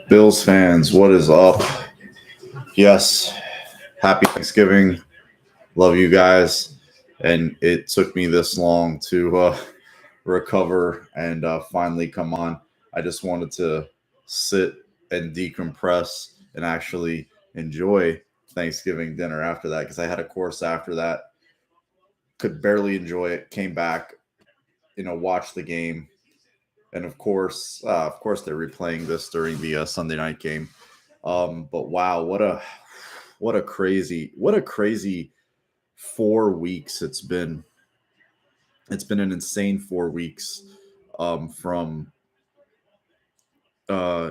Bills fans, what is up? Yes, happy Thanksgiving. Love you guys. And it took me this long to recover and finally come on. I just wanted to sit and decompress and actually enjoy Thanksgiving dinner after that because I had a course after that. Could barely enjoy it. Came back, watched the game, and of course, they're replaying this during the Sunday night game. But wow, what a crazy 4 weeks it's been. It's been an insane 4 weeks, from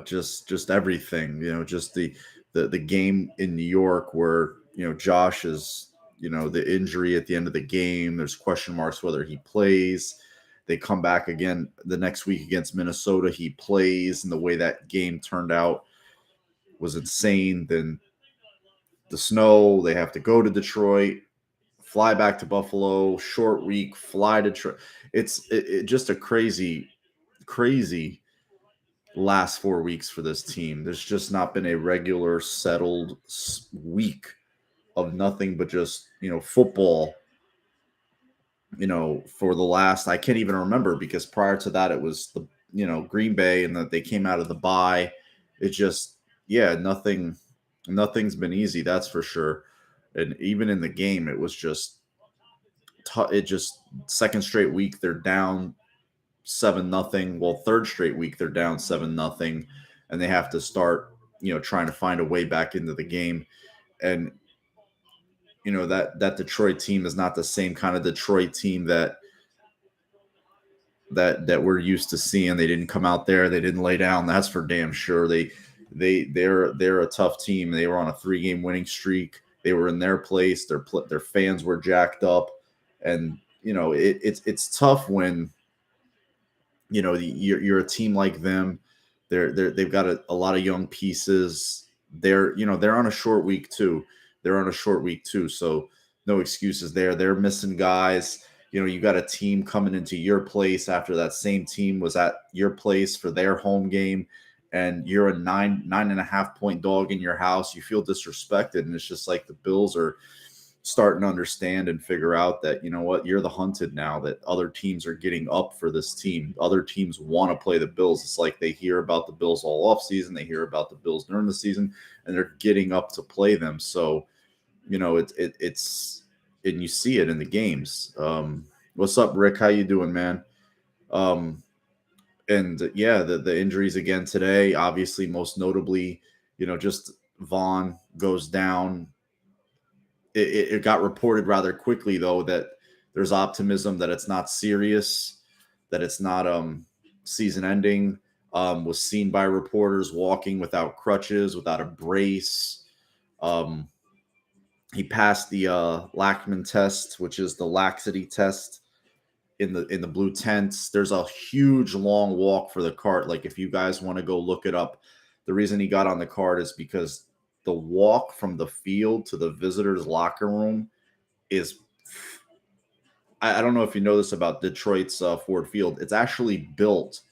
just everything. Just the game in New York where Josh is the injury at the end of the game. There's question marks whether he plays. They come back again the next week against Minnesota. He plays, and the way that game turned out was insane. Then the snow, they have to go to Detroit, fly back to Buffalo, short week, fly to Detroit. It's just a crazy last 4 weeks for this team. There's just not been a regular settled week of nothing but just football. For the last, I can't even remember, because prior to that it was the Green Bay, and that they came out of the bye. It just, yeah, nothing's been easy, that's for sure. And even in the game, it was just it just second straight week they're down 7-0. Well, third straight week they're down 7-0, and they have to start trying to find a way back into the game. And that Detroit team is not the same kind of Detroit team that we're used to seeing. They didn't come out there, they didn't lay down, that's for damn sure. They're a tough team. They were on a 3-game winning streak. They were in their place. Their fans were jacked up, and it's tough when you're a team like them. They've got a lot of young pieces. They're on a short week too. So no excuses there. They're missing guys. You got a team coming into your place after that same team was at your place for their home game, and you're a 9.5 point dog in your house. You feel disrespected, and it's just like the Bills are starting to understand and figure out that you're the hunted now, that other teams are getting up for this team. Other teams want to play the Bills. It's like they hear about the Bills all off season, they hear about the Bills during the season, and they're getting up to play them. So it's and you see it in the games. What's up, Rick? How you doing, man? um and yeah, the injuries again today, obviously, most notably, just Vaughn goes down. It got reported rather quickly, though, that there's optimism that it's not serious, that it's not season ending. Was seen by reporters walking without crutches, without a brace. um he passed the Lachman test, which is the laxity test in the blue tents. There's a huge long walk for the cart. Like, if you guys want to go look it up, the reason he got on the cart is because the walk from the field to the visitors locker room is, I don't know if you know this about Detroit's Ford Field. It's actually built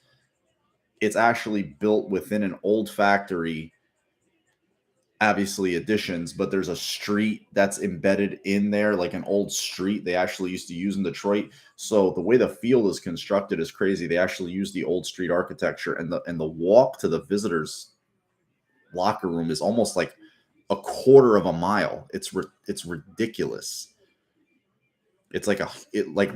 within an old factory, obviously additions, but there's a street that's embedded in there, like an old street they actually used to use in Detroit. So the way the field is constructed is crazy. They actually use the old street architecture, and the walk to the visitors locker room is almost like a quarter of a mile. It's ridiculous. It's like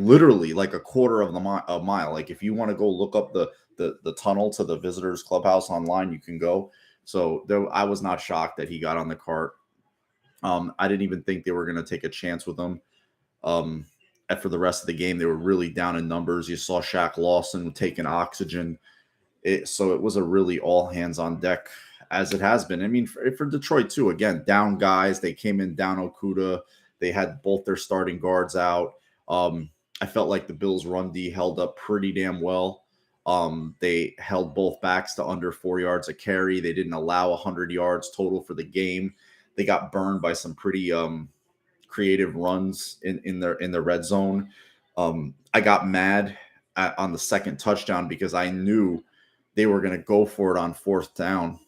literally like a quarter of a mile. Like, if you want to go look up the tunnel to the visitors clubhouse online, you can go. So there, I was not shocked that he got on the cart. I didn't even think they were going to take a chance with him. Um, and for the rest of the game, they were really down in numbers. You saw Shaq Lawson taking oxygen. So it was a really all hands on deck, as it has been. I mean, for Detroit too. Again, down guys. They came in down Okuda. They had both their starting guards out. I felt like the Bills' run D held up pretty damn well. They held both backs to under 4 yards a carry. They didn't allow 100 yards total for the game. They got burned by some pretty creative runs in their red zone. I got mad on the second touchdown because I knew they were going to go for it on fourth down.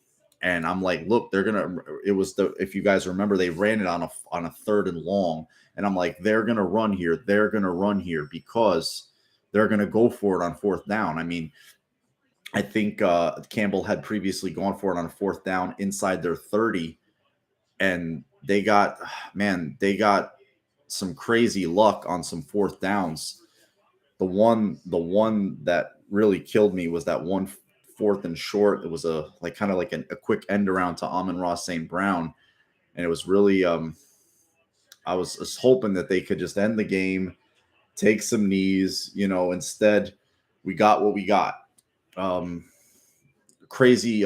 And I'm like, look, they're gonna. It was if you guys remember, they ran it on a third and long, and I'm like, they're gonna run here. They're gonna run here because they're gonna go for it on fourth down. I mean, I think Campbell had previously gone for it on a fourth down inside their 30, and they got some crazy luck on some fourth downs. The one that really killed me was that one fourth and short. It was a like kind of like a quick end around to Amon-Ra St. Brown, and it was really I was hoping that they could just end the game, take some knees. Instead we got what we got. Um, crazy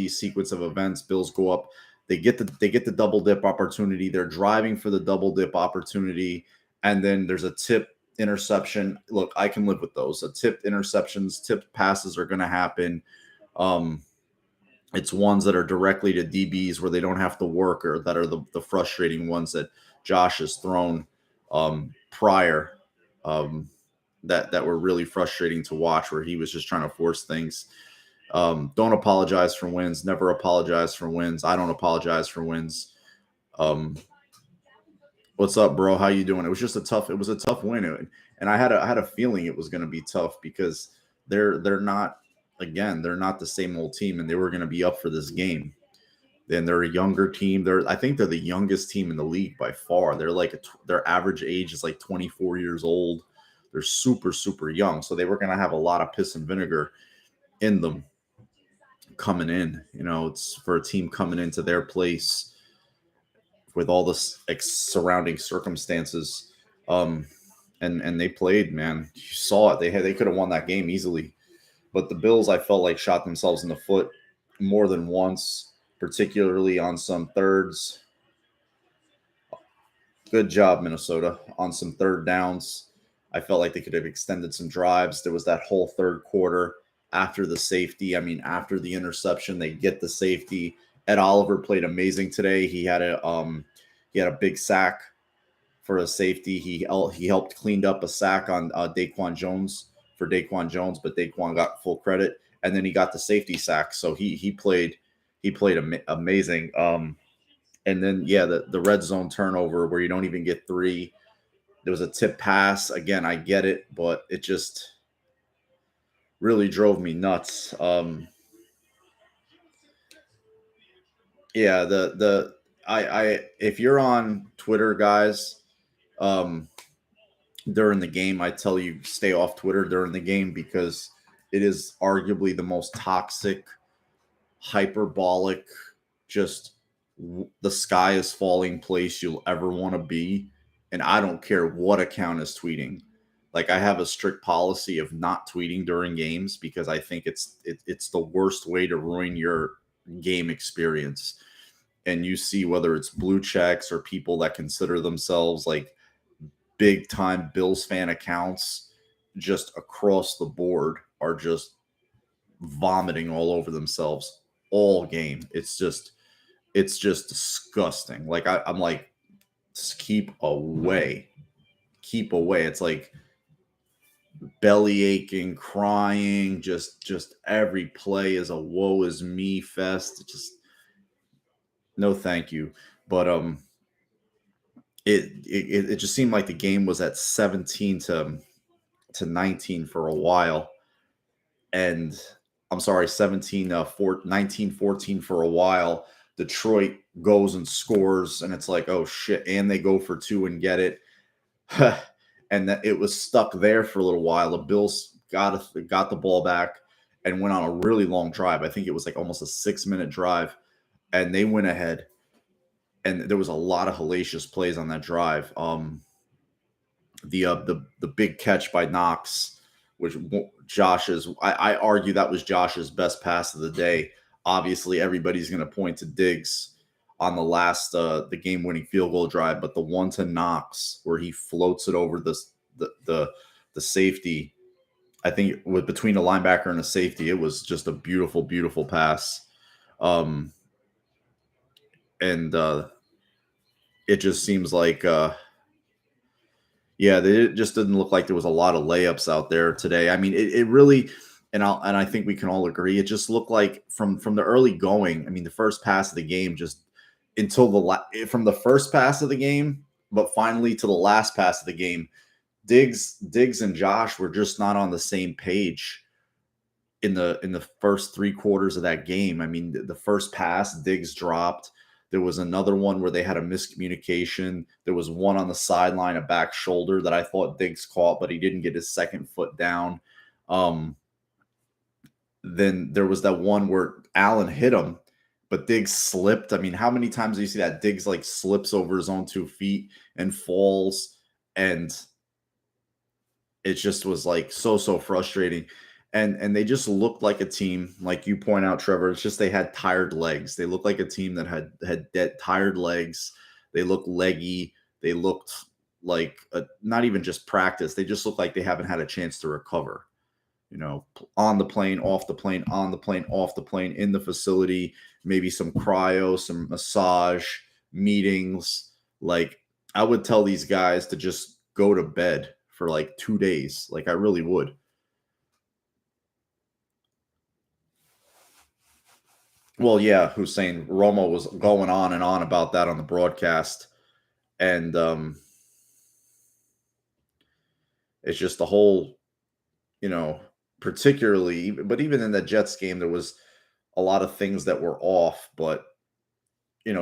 sequence of events. Bills go up. They get the double dip opportunity. They're driving for the double dip opportunity, and then there's a tip interception. Look, I can live with those. Tipped interceptions, tipped passes are going to happen. Um, it's ones that are directly to DBs where they don't have to work, or that are the frustrating ones that Josh has thrown prior. Um, that were really frustrating to watch, where he was just trying to force things. Don't apologize for wins. Never apologize for wins. I don't apologize for wins. Um, what's up, bro? How you doing? It was a tough win, and I had a feeling it was going to be tough because they're not they're not the same old team, and they were going to be up for this game. Then they're a younger team. I think they're the youngest team in the league by far. They're like their average age is like 24 years old. They're super super young, so they were going to have a lot of piss and vinegar in them coming in. It's for a team coming into their place with all the surrounding circumstances. And they played, man. You saw it. They could have won that game easily, but the Bills, I felt like, shot themselves in the foot more than once, particularly on some thirds. Good job, Minnesota, on some third downs. I felt like they could have extended some drives. There was that whole third quarter after the safety. I mean, after the interception, they get the safety. Ed Oliver played amazing today. He had a big sack for a safety. He helped cleaned up a sack on Daquan Jones for Daquan Jones, but Daquan got full credit, and then he got the safety sack. So he played amazing. And then the red zone turnover where you don't even get three. There was a tip pass. Again, I get it, but it just really drove me nuts. Yeah, I if you're on Twitter, guys, during the game, I tell you stay off Twitter during the game because it is arguably the most toxic, hyperbolic, just the sky is falling place you'll ever want to be. And I don't care what account is tweeting. Like, I have a strict policy of not tweeting during games because I think it's the worst way to ruin your game experience. And you see whether it's blue checks or people that consider themselves like big time Bills fan accounts just across the board are just vomiting all over themselves all game. It's just disgusting. Like I'm like, just keep away. Keep away. It's like belly aching, crying, just every play is a woe is me fest. It's just no thank you. But it just seemed like the game was at 17 to 19 for a while. And I'm sorry, 19-14 for a while. Detroit goes and scores, and it's like, oh shit, and they go for two and get it. And that it was stuck there for a little while. The Bills got the ball back and went on a really long drive. I think it was like almost a 6-minute drive, and they went ahead. And there was a lot of hellacious plays on that drive. The big catch by Knox, which I argue that was Josh's best pass of the day. Obviously, everybody's going to point to Diggs on the last the game-winning field goal drive, but the one to Knox where he floats it over the safety, I think with between a linebacker and a safety, it was just a beautiful, beautiful pass. And it just seems like Yeah, it just didn't look like there was a lot of layups out there today. I mean, it really, and I think we can all agree, it just looked like from the early going. I mean, the first pass of the game, just until from the first pass of the game, but finally to the last pass of the game, Diggs and Josh were just not on the same page in the first 3 quarters of that game. I mean, the first pass, Diggs dropped. There was another one where they had a miscommunication. There was one on the sideline, a back shoulder that I thought Diggs caught, but he didn't get his second foot down. Um, then there was that one where Allen hit him, but Diggs slipped. I mean, how many times do you see that Diggs like slips over his own 2 feet and falls? And it just was like so frustrating. And they just looked like a team, like you point out, Trevor. It's just they had tired legs. They looked like a team that had dead tired legs. They looked leggy. They looked like not even just practice. They just looked like they haven't had a chance to recover. On the plane, off the plane, on the plane, off the plane, in the facility, maybe some cryo, some massage, meetings. Like, I would tell these guys to just go to bed for like 2 days. Like, I really would. Well, yeah, Hussein Romo was going on and on about that on the broadcast. And it's just the whole, you know, particularly, but even in the Jets game, there was a lot of things that were off, but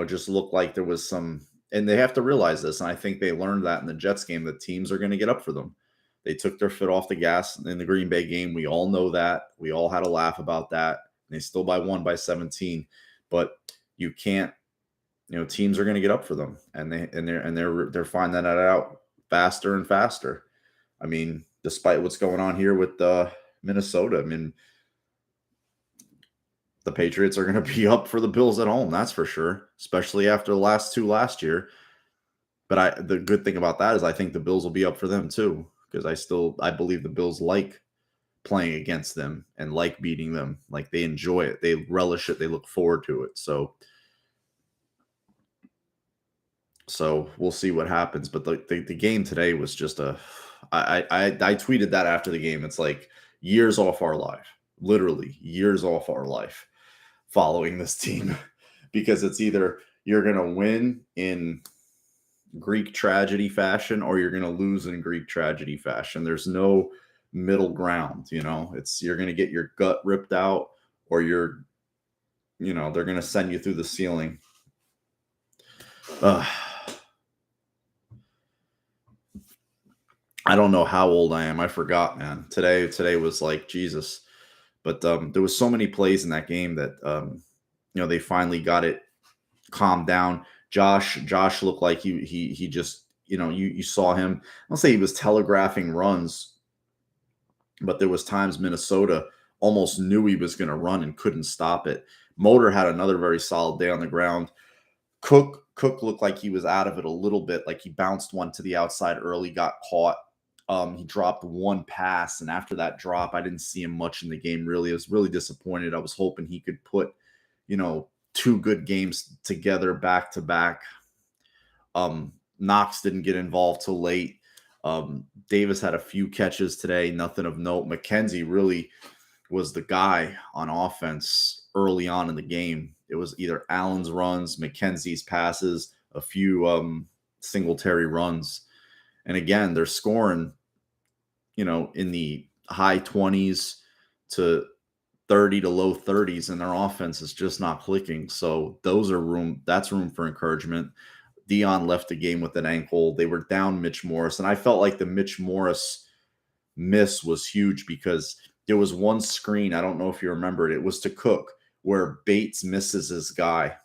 just looked like there was some, and they have to realize this. And I think they learned that in the Jets game, that teams are going to get up for them. They took their foot off the gas in the Green Bay game. We all know that. We all had a laugh about that. They still won by 17, but you can't, teams are going to get up for them, and they're finding that out faster and faster. I mean, despite what's going on here with Minnesota, I mean, the Patriots are going to be up for the Bills at home. That's for sure, especially after the last two last year. But the good thing about that is I think the Bills will be up for them too, because I believe the Bills like playing against them and like beating them. Like, they enjoy it, they relish it, they look forward to it. So we'll see what happens. But the game today was just I tweeted that after the game. It's like years off our life, literally years off our life following this team, because it's either you're going to win in Greek tragedy fashion or you're going to lose in Greek tragedy fashion. There's no middle ground. It's you're going to get your gut ripped out, or they're going to send you through the ceiling. I don't know how old I am. I forgot, man. Today was like Jesus. But there was so many plays in that game that they finally got it calmed down. Josh looked like he just, you saw him. I'll say he was telegraphing runs, but there was times Minnesota almost knew he was going to run and couldn't stop it. Motor had another very solid day on the ground. Cook looked like he was out of it a little bit, like he bounced one to the outside early, got caught. He dropped one pass, and after that drop, I didn't see him much in the game, really. I was really disappointed. I was hoping he could put, two good games together back to back. Knox didn't get involved till late. Davis had a few catches today, nothing of note. McKenzie really was the guy on offense early on in the game. It was either Allen's runs, McKenzie's passes, a few Singletary runs. And again, they're scoring, in the high 20s to 30 to low 30s, and their offense is just not clicking. So that's room for encouragement. Dion left the game with an ankle. They were down Mitch Morris, and I felt like the Mitch Morris miss was huge because there was one screen, I don't know if you remember it was to Cook, where Bates misses his guy.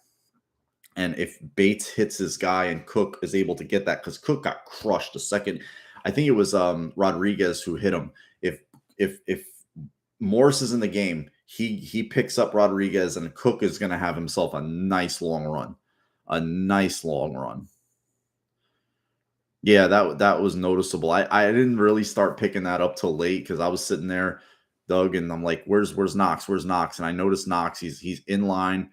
And if Bates hits his guy and Cook is able to get that, because Cook got crushed the second, I think it was Rodriguez who hit him. If Morris is in the game, he picks up Rodriguez, and Cook is going to have himself a nice long run. Yeah, that was noticeable. I didn't really start picking that up till late because I was sitting there, Doug, and I'm like, where's Knox? Where's Knox? And I noticed Knox, he's in line.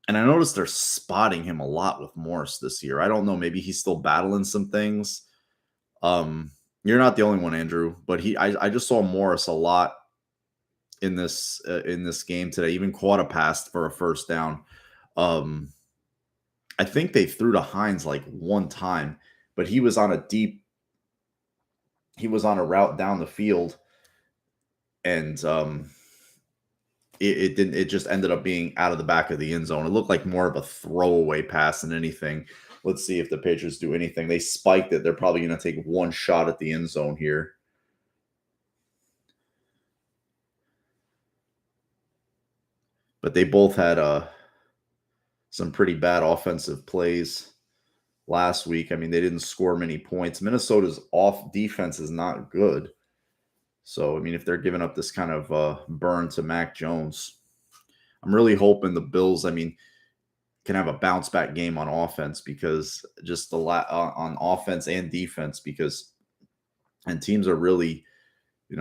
And I noticed they're spotting him a lot with Morris this year. I don't know, maybe he's still battling some things. Um, you're not the only one, Andrew, but I just saw Morris a lot in this game today. Even caught a pass for a first down. Um, I think they threw to Hines like one time, but he was on a route down the field, and it didn't. It just ended up being out of the back of the end zone. It looked like more of a throwaway pass than anything. Let's see if the Patriots do anything. They spiked it. They're probably going to take one shot at the end zone here. But they both had some pretty bad offensive plays last week. I mean, they didn't score many points. Minnesota's off defense is not good. So, I mean, if they're giving up this kind of burn to Mac Jones, I'm really hoping the Bills, I mean, can have a bounce back game on offense, because just on offense and defense, because and teams are really,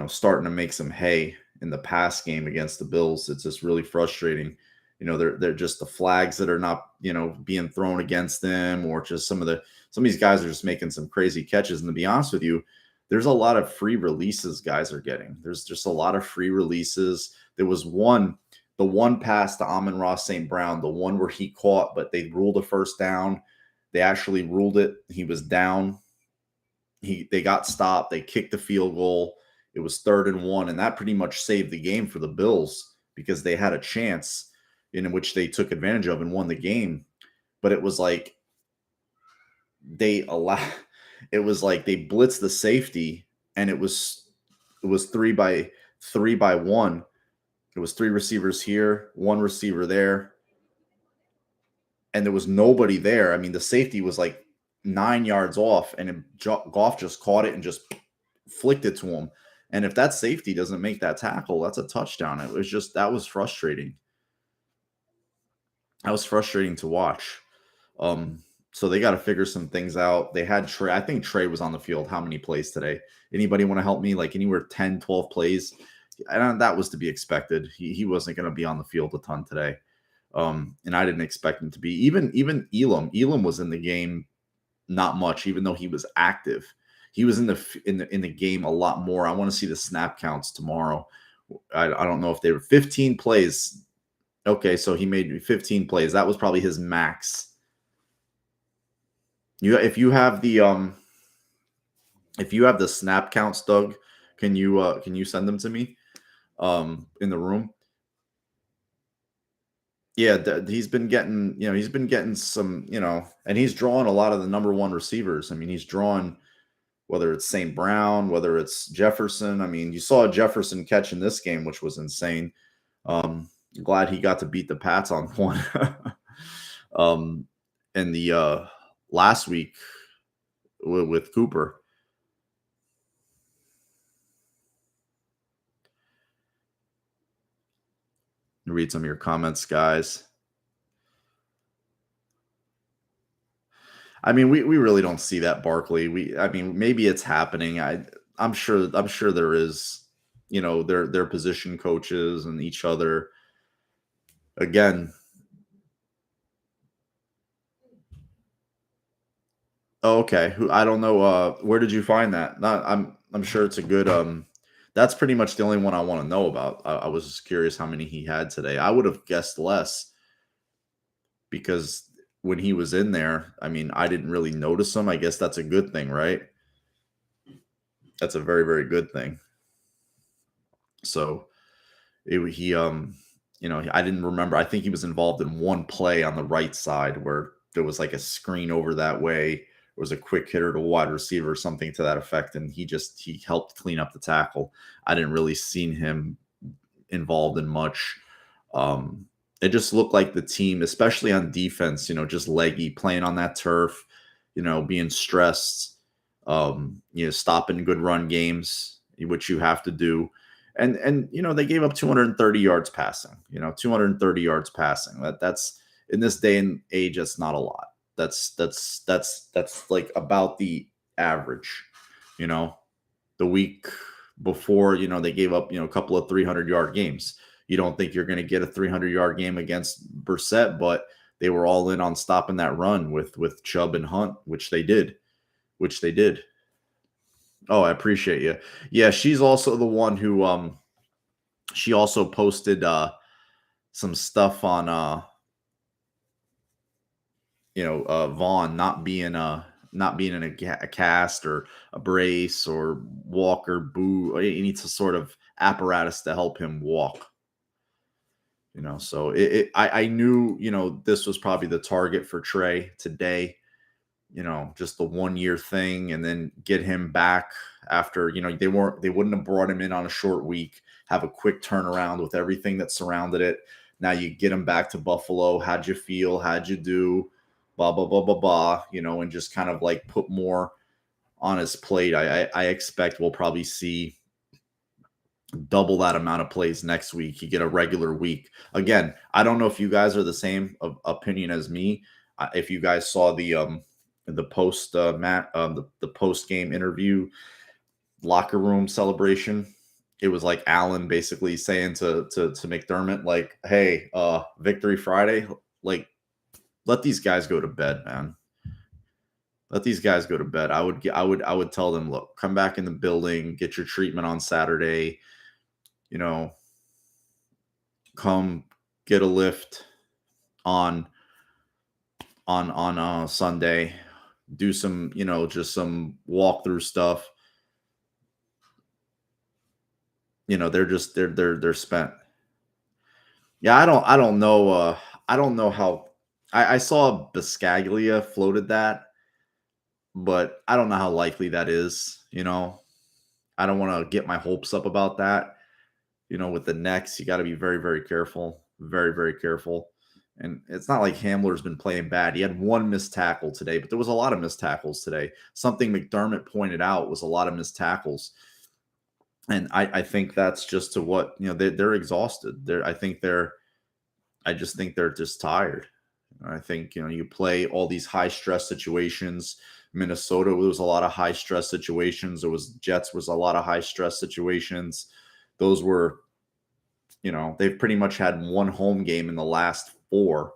starting to make some hay in the pass game against the Bills. It's just really frustrating. They're just the flags that are not, being thrown against them, or just some of these guys are just making some crazy catches. And to be honest with you, there's a lot of free releases guys are getting. There's just a lot of free releases. There was the one pass to Amon-Ra St. Brown, the one where he caught, but they ruled a first down. They actually ruled it. He was down. They got stopped. They kicked the field goal. It was 3rd and 1, and that pretty much saved the game for the Bills, because they had a chance in which they took advantage of and won the game. But it was like they blitzed the safety, and it was 3 by 1. It was 3 receivers here, 1 receiver there, and there was nobody there. I mean, the safety was like 9 yards off, and Goff just caught it and just flicked it to him. And if that safety doesn't make that tackle, that's a touchdown. That was frustrating. That was frustrating to watch. So they got to figure some things out. They had Trey. I think Trey was on the field how many plays today? Anybody want to help me? Like anywhere 10, 12 plays? And that was to be expected. He wasn't going to be on the field a ton today. And I didn't expect him to be. Even Elam. Elam was in the game not much, even though he was active. He was in the game a lot more. I want to see the snap counts tomorrow. I don't know if they were 15 plays. Okay, so he made 15 plays. That was probably his max. If you have the snap counts, Doug, can you send them to me in the room? Yeah, he's been getting some, and he's drawing a lot of the number 1 receivers. I mean, he's drawn, whether it's St. Brown, whether it's Jefferson. I mean, you saw Jefferson catch in this game, which was insane. Glad he got to beat the Pats on one. And the last week with Cooper. Read some of your comments, guys. I mean, we really don't see that, Barkley. I mean, maybe it's happening. I'm sure there is, their position coaches and each other. Again. Oh, okay. I don't know. Where did you find that? I'm sure it's a good. That's pretty much the only one I want to know about. I was just curious how many he had today. I would have guessed less, because when he was in there, I mean, I didn't really notice him. I guess that's a good thing, right? That's a very, very good thing. So I didn't remember. I think he was involved in one play on the right side where there was like a screen over that way. It was a quick hitter to wide receiver, something to that effect, and he helped clean up the tackle. I didn't really see him involved in much. It just looked like the team, especially on defense, just leggy, playing on that turf, being stressed, stopping good run games, which you have to do. And they gave up 230 yards passing, 230 yards passing. That's in this day and age, that's not a lot. That's like about the average. The week before, they gave up, a couple of 300-yard games. You don't think you're going to get a 300-yard game against Brissett, but they were all in on stopping that run with Chubb and Hunt, which they did. Oh, I appreciate you. Yeah, she's also the one who she also posted some stuff on Vaughn not being in a cast or a brace or walker boot. He needs a sort of apparatus to help him walk. So I knew this was probably the target for Trey today. Just the 1 year thing, and then get him back after they wouldn't have brought him in on a short week, have a quick turnaround with everything that surrounded it. Now you get him back to Buffalo. How'd you feel? How'd you do? Blah blah blah blah blah. And just kind of like put more on his plate. I expect we'll probably see double that amount of plays next week. You get a regular week. Again, I don't know if you guys are the same opinion as me. If you guys saw the post the post game interview locker room celebration, it was like Allen basically saying to McDermott, like, "Hey, Victory Friday, like, let these guys go to bed, man. Let these guys go to bed." I would tell them, look, come back in the building, get your treatment on Saturday. You know, come get a lift on Sunday, do some, just some walkthrough stuff. They're spent. Yeah, I don't know. I don't know how. I saw Biscaglia floated that, but I don't know how likely that is. I don't want to get my hopes up about that. With the necks, you got to be very, very careful. Very, very careful. And it's not like Hamler's been playing bad. He had one missed tackle today, but there was a lot of missed tackles today. Something McDermott pointed out was a lot of missed tackles. And I think that's just to what, they're exhausted. I just think they're just tired. I think, you play all these high stress situations. Minnesota, there was a lot of high stress situations. There was Jets was a lot of high stress situations. Those were, they've pretty much had one home game in the last four,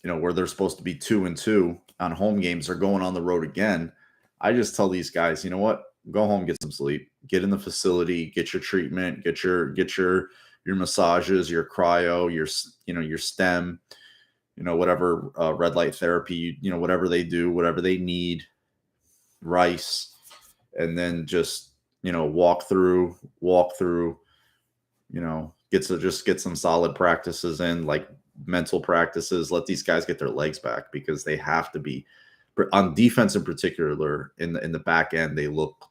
where they're supposed to be 2-2 on home games. They're going on the road again. I just tell these guys, you know what? Go home, get some sleep, get in the facility, get your treatment, get your massages, your cryo, your stem, whatever red light therapy, whatever they do, whatever they need, rice, and then just walk through, get some solid practices in, like mental practices. Let these guys get their legs back, because they have to be on defense in particular. In the back end, they look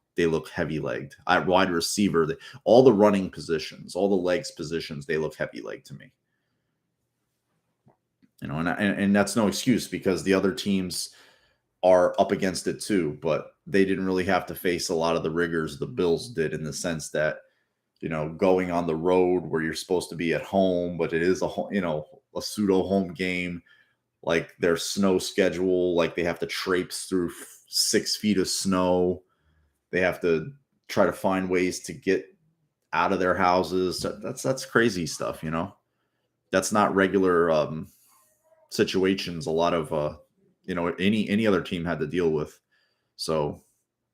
heavy legged. At wide receiver, all the running positions, all the legs positions, they look heavy legged to me. And that's no excuse, because the other teams are up against it too, but they didn't really have to face a lot of the rigors the Bills did, in the sense that, going on the road where you're supposed to be at home, but it is a pseudo home game, like their snow schedule, like they have to traipse through 6 feet of snow. They have to try to find ways to get out of their houses. That's crazy stuff, That's not regular situations a lot of any other team had to deal with. So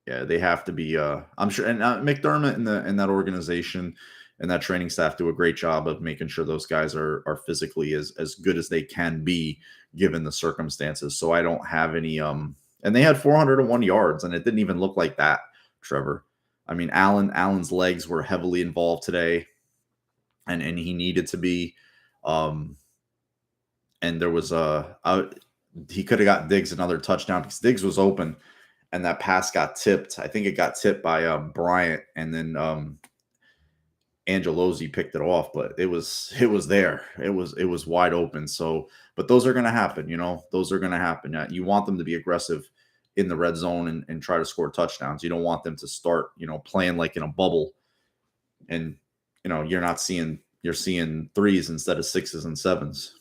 yeah, they have to be I'm sure, and McDermott and that organization and that training staff do a great job of making sure those guys are physically as good as they can be, given the circumstances. So I don't have any and they had 401 yards, and it didn't even look like that, Trevor. I mean, Allen's legs were heavily involved today, and he needed to be. And there was he could have got Diggs another touchdown, because Diggs was open, and that pass got tipped. I think it got tipped by Bryant, and then Angelosi picked it off, but it was there. It was wide open. So, but those are going to happen. Those are going to happen. You want them to be aggressive in the red zone and try to score touchdowns. You don't want them to start, playing like in a bubble, and you're seeing threes instead of sixes and sevens.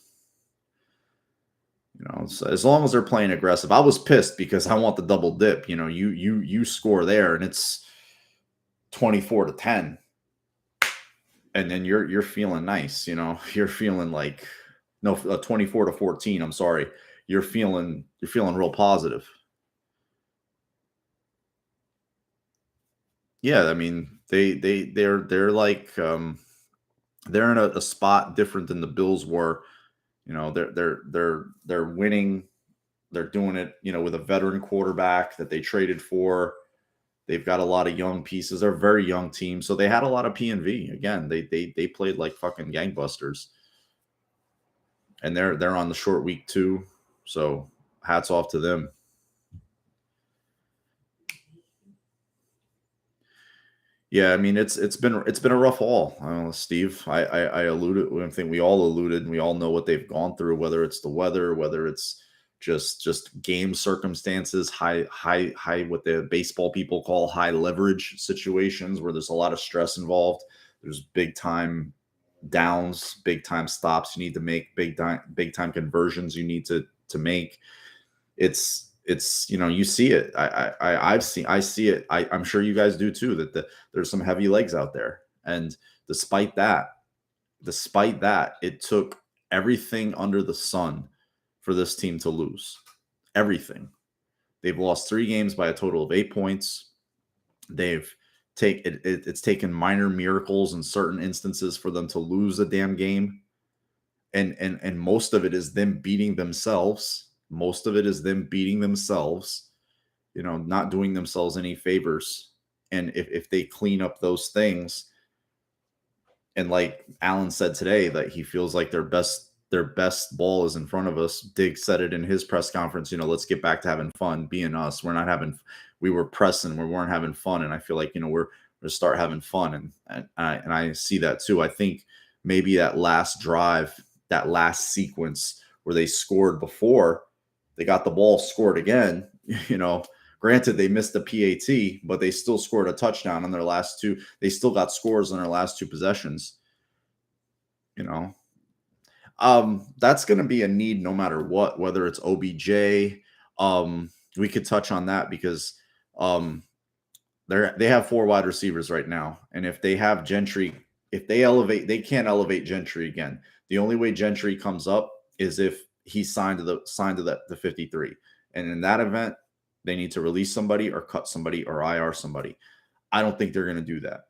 So as long as they're playing aggressive. I was pissed because I want the double dip. You score there and it's 24-10, and then you're feeling nice. You're feeling like, no, 24-14. I'm sorry. You're feeling real positive. Yeah, I mean, they're like they're in a spot different than the Bills were. They're winning. They're doing it, with a veteran quarterback that they traded for. They've got a lot of young pieces. They're a very young team, so they had a lot of P and V. Again, they played like fucking gangbusters, and they're on the short week too. So hats off to them. Yeah, I mean it's been a rough haul, Steve. I alluded. I think we all alluded. And we all know what they've gone through. Whether it's the weather, whether it's just game circumstances, high what the baseball people call high leverage situations where there's a lot of stress involved. There's big time downs, big time stops. You need to make big time conversions. You need to make you see it. I see it. I'm sure you guys do too. There's some heavy legs out there, and despite that, it took everything under the sun for this team to lose. Everything. They've lost 3 games by a total of 8 points. It's taken minor miracles in certain instances for them to lose a damn game, and most of it is them beating themselves. Most of it is them beating themselves, not doing themselves any favors. And if they clean up those things, and like Alan said today, that he feels like their best ball is in front of us. Diggs said it in his press conference. Let's get back to having fun, being us. We were pressing, we weren't having fun, and I feel like we're going to start having fun, and I see that too. I think maybe that last drive, that last sequence where they scored before they got the ball, scored again. Granted, they missed the PAT, but they still scored a touchdown on their last two. They still got scores on their last 2 possessions. You know, that's going to be a need no matter what, whether it's OBJ. We could touch on that because um, they have 4 wide receivers right now, and if they have Gentry, if they can't elevate Gentry again. The only way Gentry comes up is if he's signed to the 53, and in that event, they need to release somebody or cut somebody or IR somebody. I don't think they're going to do that.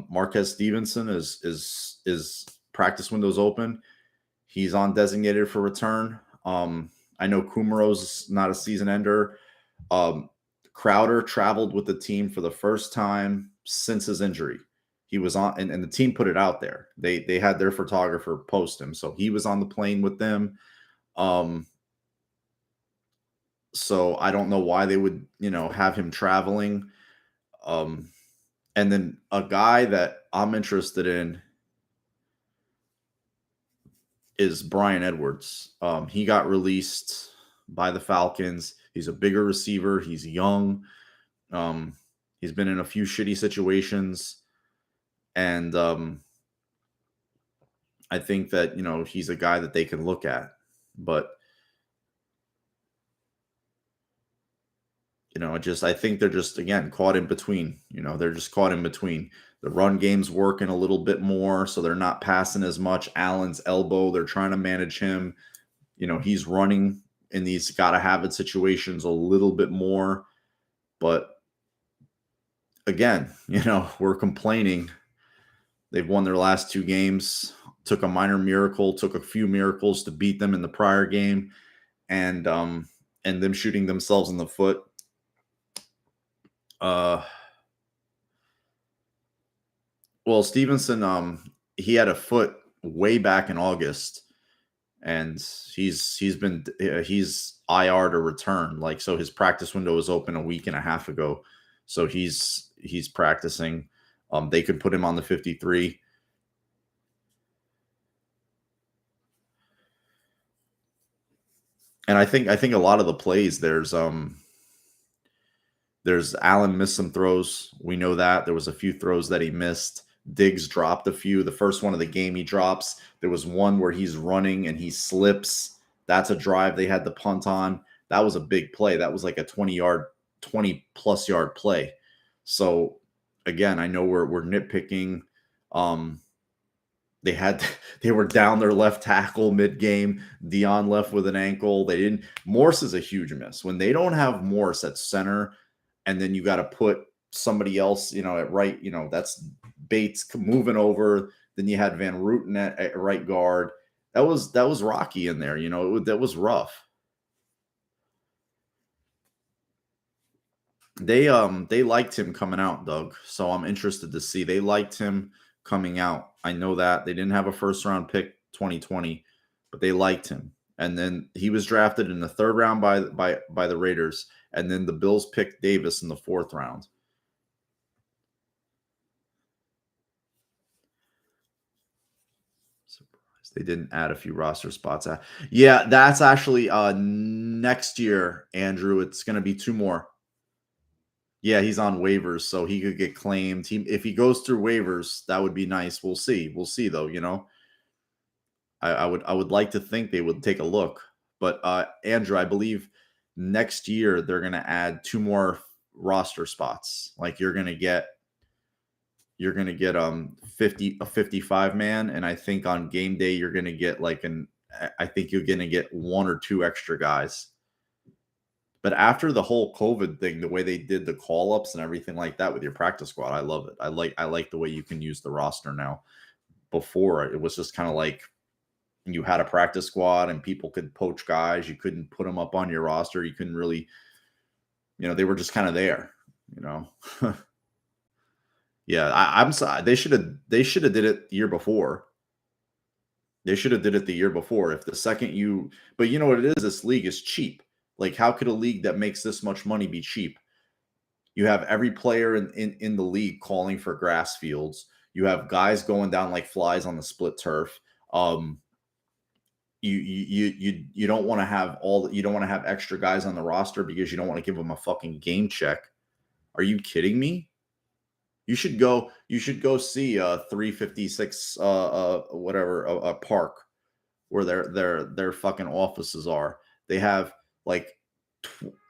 Marquez Stevenson is practice windows open. He's on designated for return. I know Kumarow's not a season ender. Crowder traveled with the team for the first time since his injury. He was on, and the team put it out there. They had their photographer post him, so he was on the plane with them. So I don't know why they would, have him traveling. And then a guy that I'm interested in is Brian Edwards. He got released by the Falcons. He's a bigger receiver. He's young. He's been in a few shitty situations. And I think that, he's a guy that they can look at. But, I think they're just, again, caught in between. They're just caught in between. The run game's working a little bit more, so they're not passing as much. Allen's elbow, they're trying to manage him. He's running in these gotta have it situations a little bit more. But again, we're complaining. They've won their last 2 games, took a minor miracle, took a few miracles to beat them in the prior game, and them shooting themselves in the foot. Well, Stevenson, he had a foot way back in August, and he's IR to return. Like, so his practice window was open a week and a half ago, so he's practicing. They could put him on the 53. And I think a lot of the plays there's Allen missed some throws. We know that there was a few throws that he missed. Diggs dropped a few. The first one of the game he drops. There was one where he's running and he slips. That's a drive they had the punt on. That was a big play. That was like a 20+ yard play. So again, I know we're nitpicking. They were down their left tackle mid-game. Dion left with an ankle. They didn't. Morse is a huge miss. When they don't have Morse at center, and then you got to put somebody else, at right, that's Bates moving over. Then you had Van Ruten at right guard. That was rocky in there. That was rough. They liked him coming out, Doug. So I'm interested to see. They liked him coming out. I know that they didn't have a first round pick 2020, but they liked him. And then he was drafted in the third round by the Raiders, and then the Bills picked Davis in the fourth round. Surprised they didn't add a few roster spots. Yeah, that's actually next year, Andrew. It's going to be 2 more. Yeah, he's on waivers, so he could get claimed. If he goes through waivers, that would be nice. We'll see. We'll see, though. I would like to think they would take a look. But Andrew, I believe next year they're going to add 2 more roster spots. Like you're going to get 55 man, and I think on game day you're going to get I think you're going to get 1 or 2 extra guys. But after the whole COVID thing, the way they did the call ups and everything like that with your practice squad, I love it. I like the way you can use the roster now. Before, it was just kind of like you had a practice squad and people could poach guys. You couldn't put them up on your roster. You couldn't really, they were just kind of there. Yeah, I'm sorry. They should have did it the year before. They should have did it the year before. If the second but you know what it is? This league is cheap. Like, how could a league that makes this much money be cheap? You have every player in the league calling for grass fields. You have guys going down like flies on the split turf. You don't want to have you don't want to have extra guys on the roster because you don't want to give them a fucking game check. Are you kidding me? You should go see 356 whatever a park where their fucking offices are. They have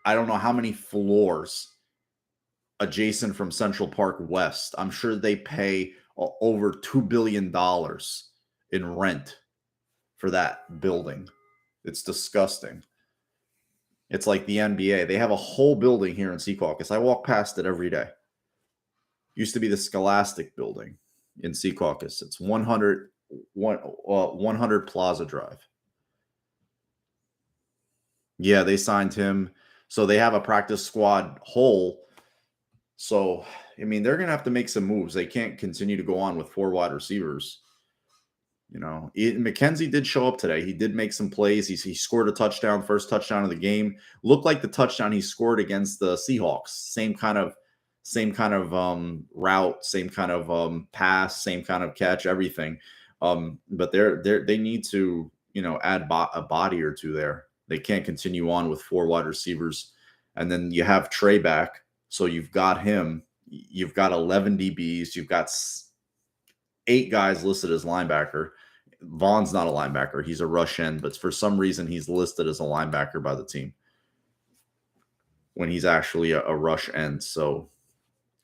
I don't know how many floors adjacent from Central Park West. I'm sure they pay over $2 billion in rent for that building. It's disgusting. It's like the NBA. They have a whole building here in Secaucus. I walk past it every day. Used to be the Scholastic building in Secaucus. It's 100 Plaza Drive. Yeah, they signed him. So they have a practice squad whole. So, I mean, they're going to have to make some moves. They can't continue to go on with 4 wide receivers. McKenzie did show up today. He did make some plays. He scored a touchdown, first touchdown of the game. Looked like the touchdown he scored against the Seahawks. Same kind of route, same kind of pass, same kind of catch, everything. But they need to, add a body or 2 there. They can't continue on with 4 wide receivers. And then you have Trey back. So you've got him. You've got 11 DBs. You've got 8 guys listed as linebacker. Vaughn's not a linebacker. He's a rush end, but for some reason he's listed as a linebacker by the team when he's actually a rush end. So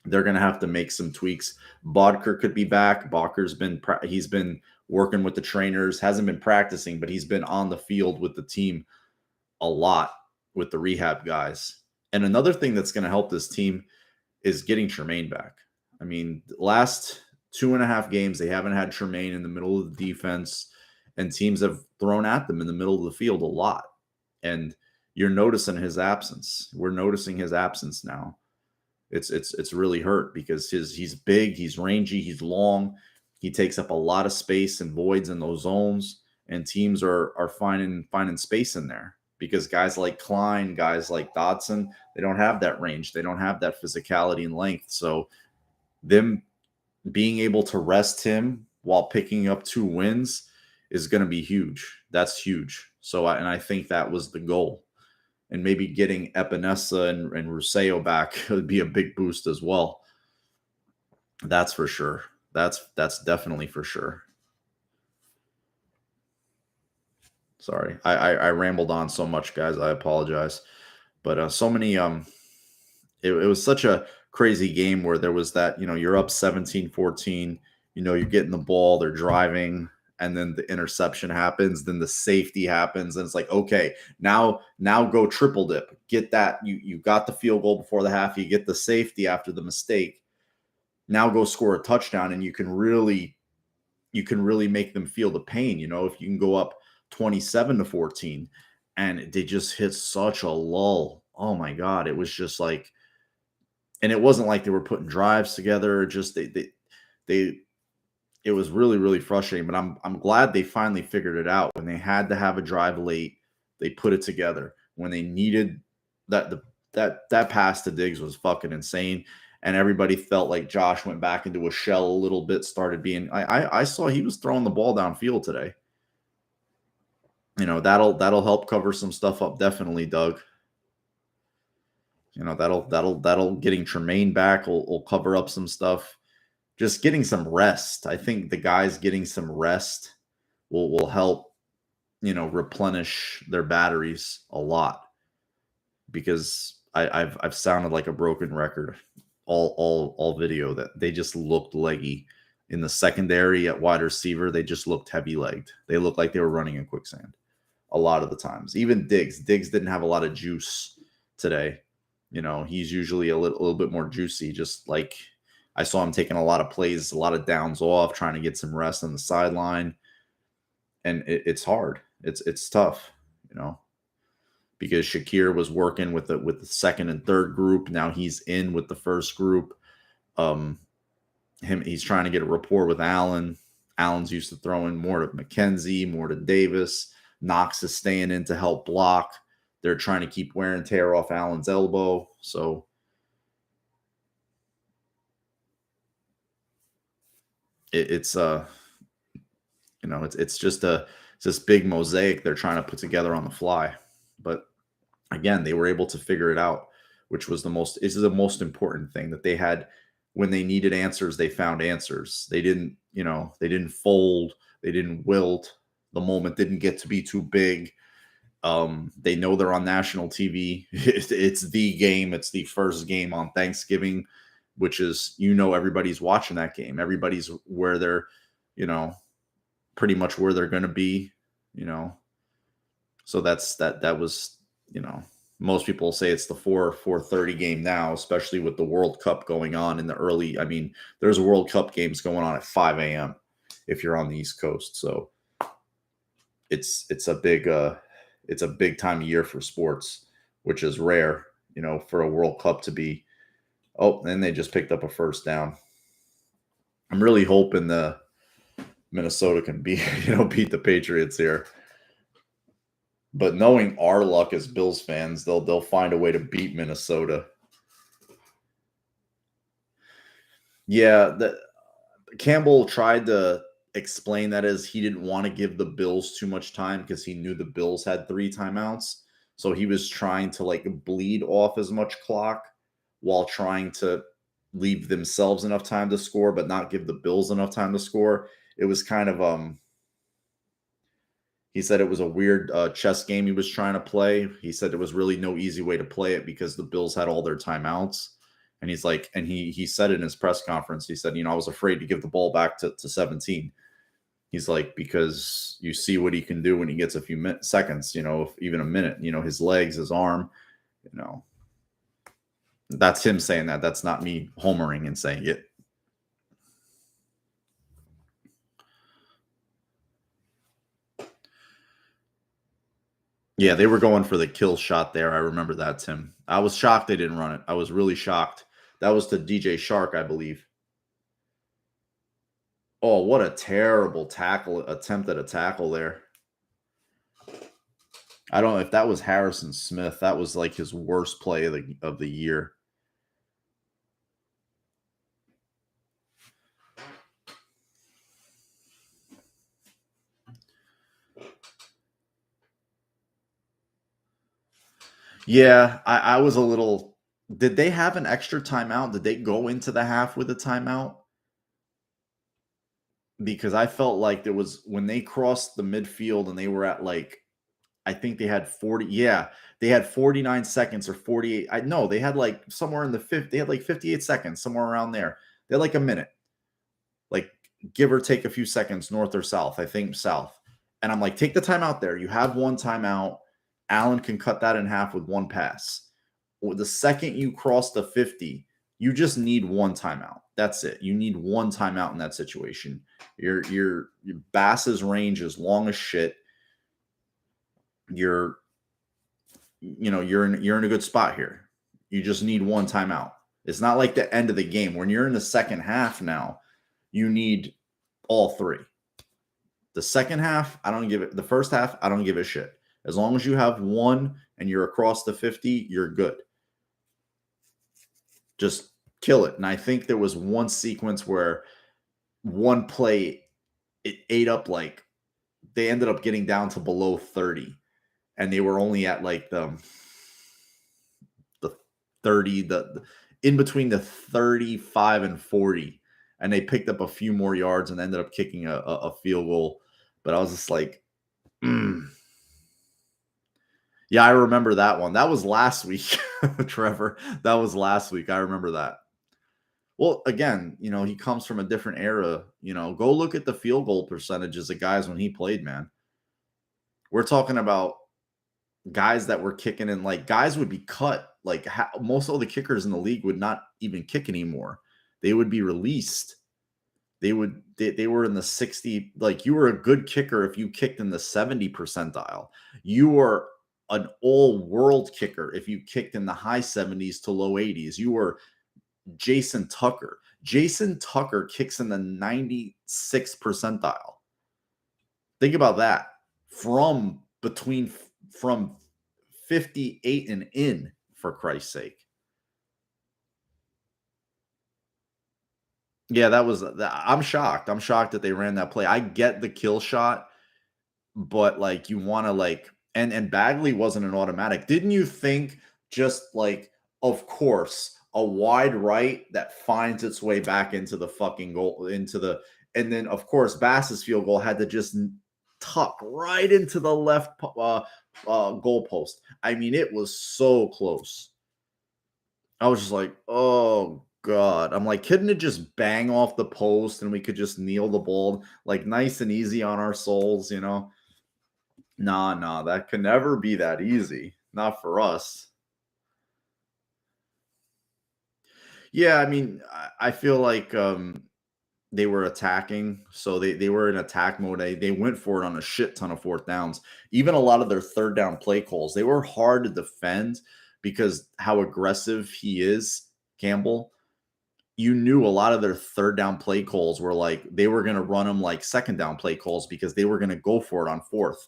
they're going to have to make some tweaks. Bodker could be back. He's been working with the trainers, hasn't been practicing, but he's been on the field with the team a lot with the rehab guys. And another thing that's going to help this team is getting Tremaine back. I mean, last 2.5 games, they haven't had Tremaine in the middle of the defense, and teams have thrown at them in the middle of the field a lot. And you're noticing his absence. We're noticing his absence now. It's really hurt because he's big, he's rangy, he's long. He takes up a lot of space and voids in those zones, and teams are finding space in there because guys like Klein, guys like Dodson, they don't have that range. They don't have that physicality and length. So them being able to rest him while picking up 2 wins is going to be huge. That's huge. So I think that was the goal. And maybe getting Epinesa and Ruseo back would be a big boost as well. That's for sure. That's definitely for sure. Sorry, I rambled on so much, guys. I apologize, but so many. It was such a crazy game where there was that. You're up 17-14. You're getting the ball. They're driving, and then the interception happens, then the safety happens, and it's like, okay, now go triple dip. Get that. You got the field goal before the half, you get the safety after the mistake. Now go score a touchdown, and you can really make them feel the pain, if you can go up 27-14, and they just hit such a lull. Oh my God. It was just like, and it wasn't like they were putting drives together. Just they it was really, really frustrating, but I'm glad they finally figured it out. When they had to have a drive late, they put it together. When they needed that pass to Diggs was fucking insane. And everybody felt like Josh went back into a shell a little bit, started being I saw he was throwing the ball downfield today. That'll help cover some stuff up, definitely, Doug. That'll getting Tremaine back will cover up some stuff. Just getting some rest. I think the guys getting some rest will help, replenish their batteries a lot, because I've sounded like a broken record all video that they just looked leggy in the secondary at wide receiver. They just looked heavy legged. They looked like they were running in quicksand a lot of the times. Even Diggs didn't have a lot of juice today. He's usually a little bit more juicy. Just like I saw him taking a lot of plays, a lot of downs off, trying to get some rest on the sideline. And it's hard. It's tough, because Shakir was working with the second and third group. Now he's in with the first group. He's trying to get a rapport with Allen. Allen's used to throwing more to McKenzie, more to Davis. Knox is staying in to help block. They're trying to keep wear and tear off Allen's elbow. So it's just this big mosaic they're trying to put together on the fly. But again, they were able to figure it out, which was the most important thing that they had. When they needed answers, they found answers. They didn't fold. They didn't wilt. The moment didn't get to be too big. They know they're on national TV. It's the game. It's the first game on Thanksgiving, which is, everybody's watching that game. Everybody's where they're, pretty much where they're going to be, So that was, most people say it's the 4:30 game now, especially with the World Cup going on in the early. I mean, there's World Cup games going on at 5 a.m. if you're on the East Coast. So it's a big time of year for sports, which is rare, for a World Cup to be. Oh, and they just picked up a first down. I'm really hoping the Minnesota can beat the Patriots here. But knowing our luck as Bills fans, they'll find a way to beat Minnesota. Yeah, Campbell tried to explain that as he didn't want to give the Bills too much time because he knew the Bills had 3 timeouts. So he was trying to bleed off as much clock while trying to leave themselves enough time to score, but not give the Bills enough time to score. It was kind of he said it was a weird chess game he was trying to play. He said there was really no easy way to play it because the Bills had all their timeouts. And he's like, and he said in his press conference, he said, I was afraid to give the ball back to 17. He's like, because you see what he can do when he gets a few seconds, even a minute, his legs, his arm, That's him saying that. That's not me homering and saying it. Yeah, they were going for the kill shot there. I remember that, Tim. I was shocked they didn't run it. I was really shocked. That was to DJ Shark, I believe. Oh, what a terrible attempt at a tackle there. I don't know if that was Harrison Smith. That was like his worst play of the year. Yeah, I was a little. Did they have an extra timeout? Did they go into the half with a timeout? Because I felt like there was, when they crossed the midfield and they were at I think they had 40. Yeah, they had 49 seconds or 48. I know they had somewhere in the 50. They had 58 seconds, somewhere around there. They had a minute. give or take a few seconds, north or south. I think south. And I'm like, take the timeout there. You have one timeout. Allen can cut that in half with one pass. The second you cross the 50, you just need one timeout. That's it. You need one timeout in that situation. Your Bass's range is long as shit. You're in a good spot here. You just need one timeout. It's not like the end of the game. When you're in the second half now, you need all three. The second half, I don't give it. The first half, I don't give a shit. As long as you have one and you're across the 50, you're good. Just kill it. And I think there was one sequence where one play, it ate up like they ended up getting down to below 30. And they were only at like the 30, the in between the 35 and 40. And they picked up a few more yards and ended up kicking a field goal. But I was just like, Yeah, I remember that one. That was last week, Trevor. That was last week. I remember that. Well, again, he comes from a different era. Go look at the field goal percentages of guys when he played, man. We're talking about guys that were kicking in, like guys would be cut. Like most of the kickers in the league would not even kick anymore. They would be released. They were in the 60. Like you were a good kicker if you kicked in the 70 percentile. You were an all-world kicker if you kicked in the high 70s to low 80s. You were Jason Tucker. Jason Tucker kicks in the 96 percentile. Think about that. From 58 and in, for Christ's sake. Yeah, I'm shocked. I'm shocked that they ran that play. I get the kill shot, but like you want to like and Bagley wasn't an automatic. Didn't you think just like, of course, a wide right that finds its way back into the fucking goal, and then of course Bass's field goal had to just tuck right into the left goalpost. I mean, it was so close. I was just like, oh God. I'm like, couldn't it just bang off the post and we could just kneel the ball like nice and easy on our souls, Nah, that can never be that easy. Not for us. Yeah, I mean, I feel like they were attacking, so they were in attack mode. They went for it on a shit ton of fourth downs. Even a lot of their third down play calls, they were hard to defend because how aggressive he is, Campbell. You knew a lot of their third down play calls were like they were going to run them like second down play calls because they were going to go for it on fourth.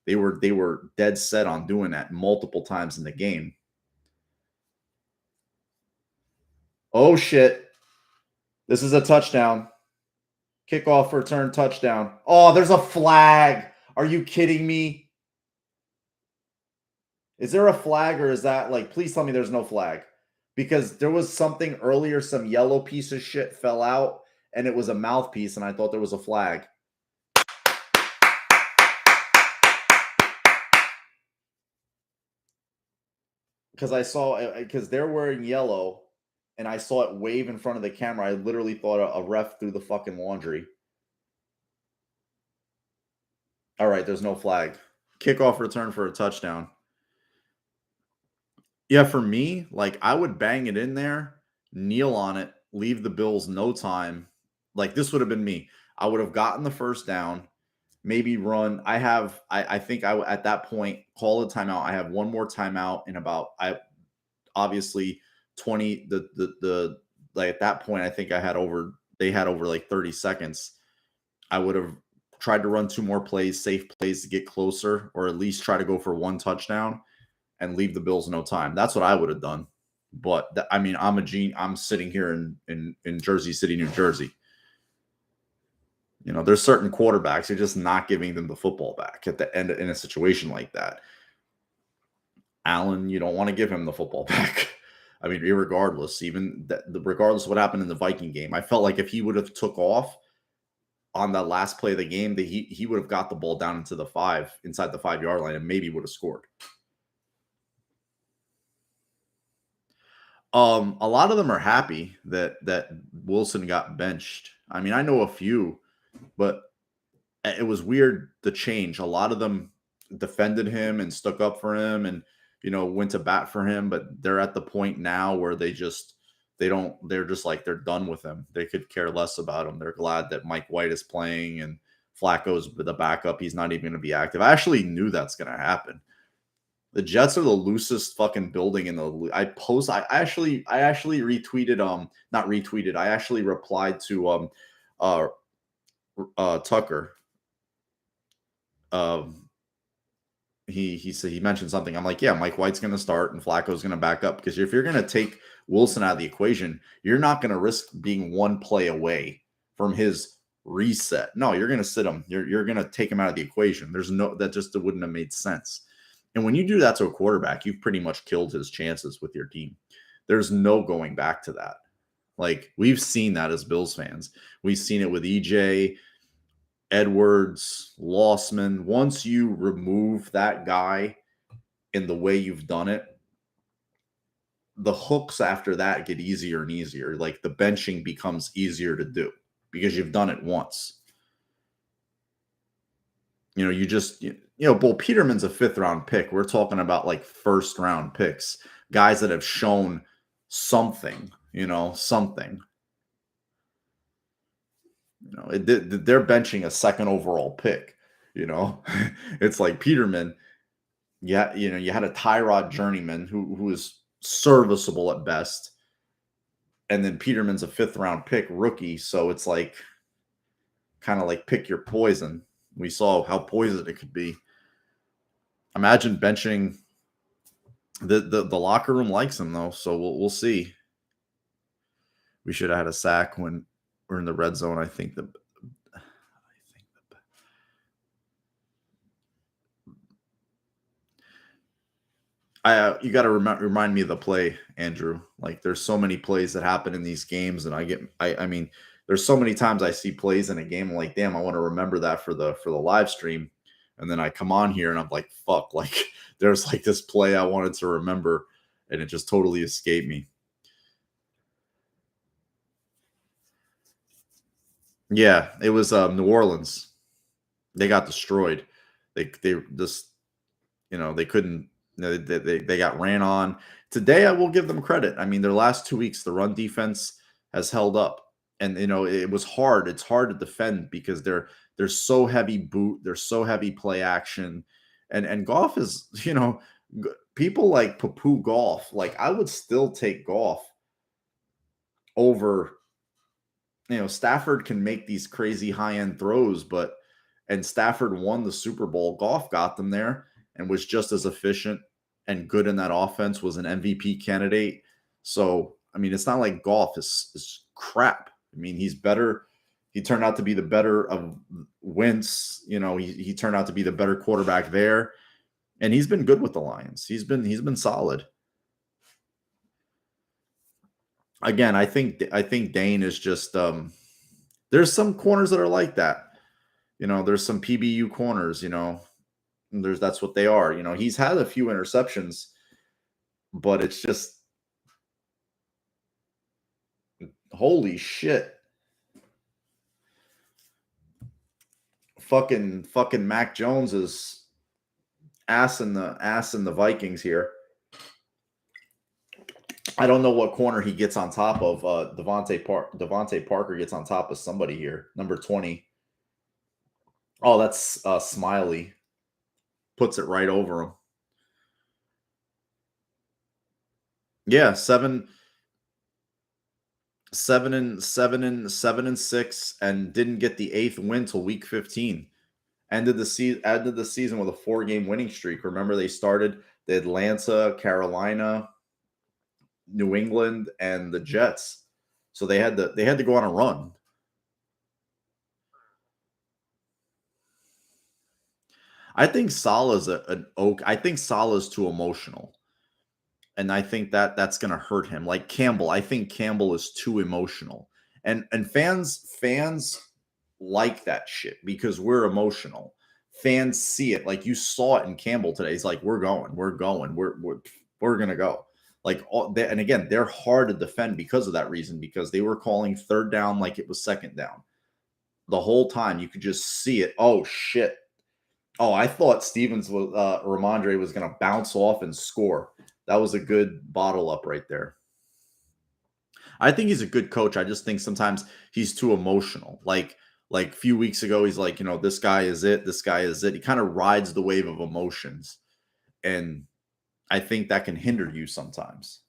They were dead set on doing that multiple times in the game. Oh shit. This is a touchdown. Kickoff, return, touchdown. Oh, there's a flag. Are you kidding me? Is there a flag or is that like, please tell me there's no flag? Because there was something earlier, some yellow piece of shit fell out and it was a mouthpiece and I thought there was a flag. Because they're wearing yellow and I saw it wave in front of the camera. I literally thought a ref threw the fucking laundry. All right, there's no flag. Kickoff return for a touchdown. Yeah, for me, like I would bang it in there, kneel on it, leave the Bills no time. Like this would have been me. I would have gotten the first down, maybe run. I think I at that point call a timeout. I have one more timeout in about obviously 20 the like at that point I think they had over like 30 seconds. I would have tried to run two more plays, safe plays to get closer, or at least try to go for one touchdown and leave the Bills no time. That's what I would have done. But I mean, I'm sitting here in Jersey City, New Jersey. There's certain quarterbacks you're just not giving them the football back at the end in a situation like that. Allen, you don't want to give him the football back. I mean, regardless of what happened in the Viking game, I felt like if he would have took off on that last play of the game, that he would have got the ball down inside the 5-yard line and maybe would have scored. A lot of them are happy that Wilson got benched. I mean, I know a few, but it was weird the change. A lot of them defended him and stuck up for him and went to bat for him, but they're at the point now where they're just like they're done with him. They could care less about him. They're glad that Mike White is playing and Flacco's the backup. He's not even going to be active. I actually knew that's going to happen. The Jets are the loosest fucking building in the. I actually retweeted not retweeted. I actually replied to uh Tucker. Um he said, he mentioned something. I'm like, yeah, Mike White's going to start and Flacco's going to back up, because if you're going to take Wilson out of the equation, you're not going to risk being one play away from his reset. No, you're going to sit him. You're going to take him out of the equation. That just wouldn't have made sense. And when you do that to a quarterback, you've pretty much killed his chances with your team. There's no going back to that. Like, we've seen that as Bills fans. We've seen it with EJ, Edwards, Lossman. Once you remove that guy in the way you've done it, the hooks after that get easier and easier. Like, the benching becomes easier to do because you've done it once. Bull Peterman's a 5th-round pick. We're talking about like 1st-round picks, guys that have shown something, something. They're benching a 2nd overall pick. It's like Peterman. Yeah, you had a Tyrod Journeyman who is serviceable at best, and then Peterman's a 5th-round pick rookie. So it's like kind of like pick your poison. We saw how poisoned it could be. Imagine benching. The locker room likes him though, so we'll see. We should have had a sack when we're in the red zone. I think you got to remind me of the play, Andrew. Like, there's so many plays that happen in these games, and I mean, there's so many times I see plays in a game. I'm like, damn, I want to remember that for the live stream. And then I come on here and I'm like, fuck, like there's like this play I wanted to remember and it just totally escaped me. Yeah, it was New Orleans. They got destroyed. They just they couldn't. They got ran on. Today I will give them credit. I mean, their last 2 weeks, the run defense has held up, and it was hard. It's hard to defend because they're so heavy boot. They're so heavy play action, and Goff is people like poo-poo Goff. Like, I would still take Goff over. Stafford can make these crazy high-end throws, and Stafford won the Super Bowl. Goff got them there and was just as efficient and good in that offense, was an MVP candidate. So, I mean, it's not like Goff is crap. I mean, he's better. He turned out to be the better of Wentz. He turned out to be the better quarterback there. And he's been good with the Lions. He's been solid. Again, I think Dane is just there's some corners that are like that. There's some PBU corners, that's what they are. He's had a few interceptions, but it's just holy shit. Fucking Mac Jones is ass in the Vikings here. I don't know what corner he gets on top of. Devontae Parker gets on top of somebody here. Number 20. Oh, that's Smiley. Puts it right over him. Yeah, 7-6, and didn't get the 8th win till week 15. Ended the season with a 4-game winning streak. Remember, they started the Atlanta, Carolina, New England, and the Jets. So they had to go on a run. I think Salah's I think Salah's too emotional. And I think that's going to hurt him. Like Campbell, I think Campbell is too emotional. And fans like that shit because we're emotional. Fans see it. Like, you saw it in Campbell today. He's like, we're going to go. Like, and again, they're hard to defend because of that reason, because they were calling third down like it was second down. The whole time you could just see it. Oh, shit. Oh, I thought Ramondre was going to bounce off and score. That was a good bottle up right there. I think he's a good coach. I just think sometimes he's too emotional. Like a few weeks ago, he's like, this guy is it. This guy is it. He kind of rides the wave of emotions. And I think that can hinder you sometimes,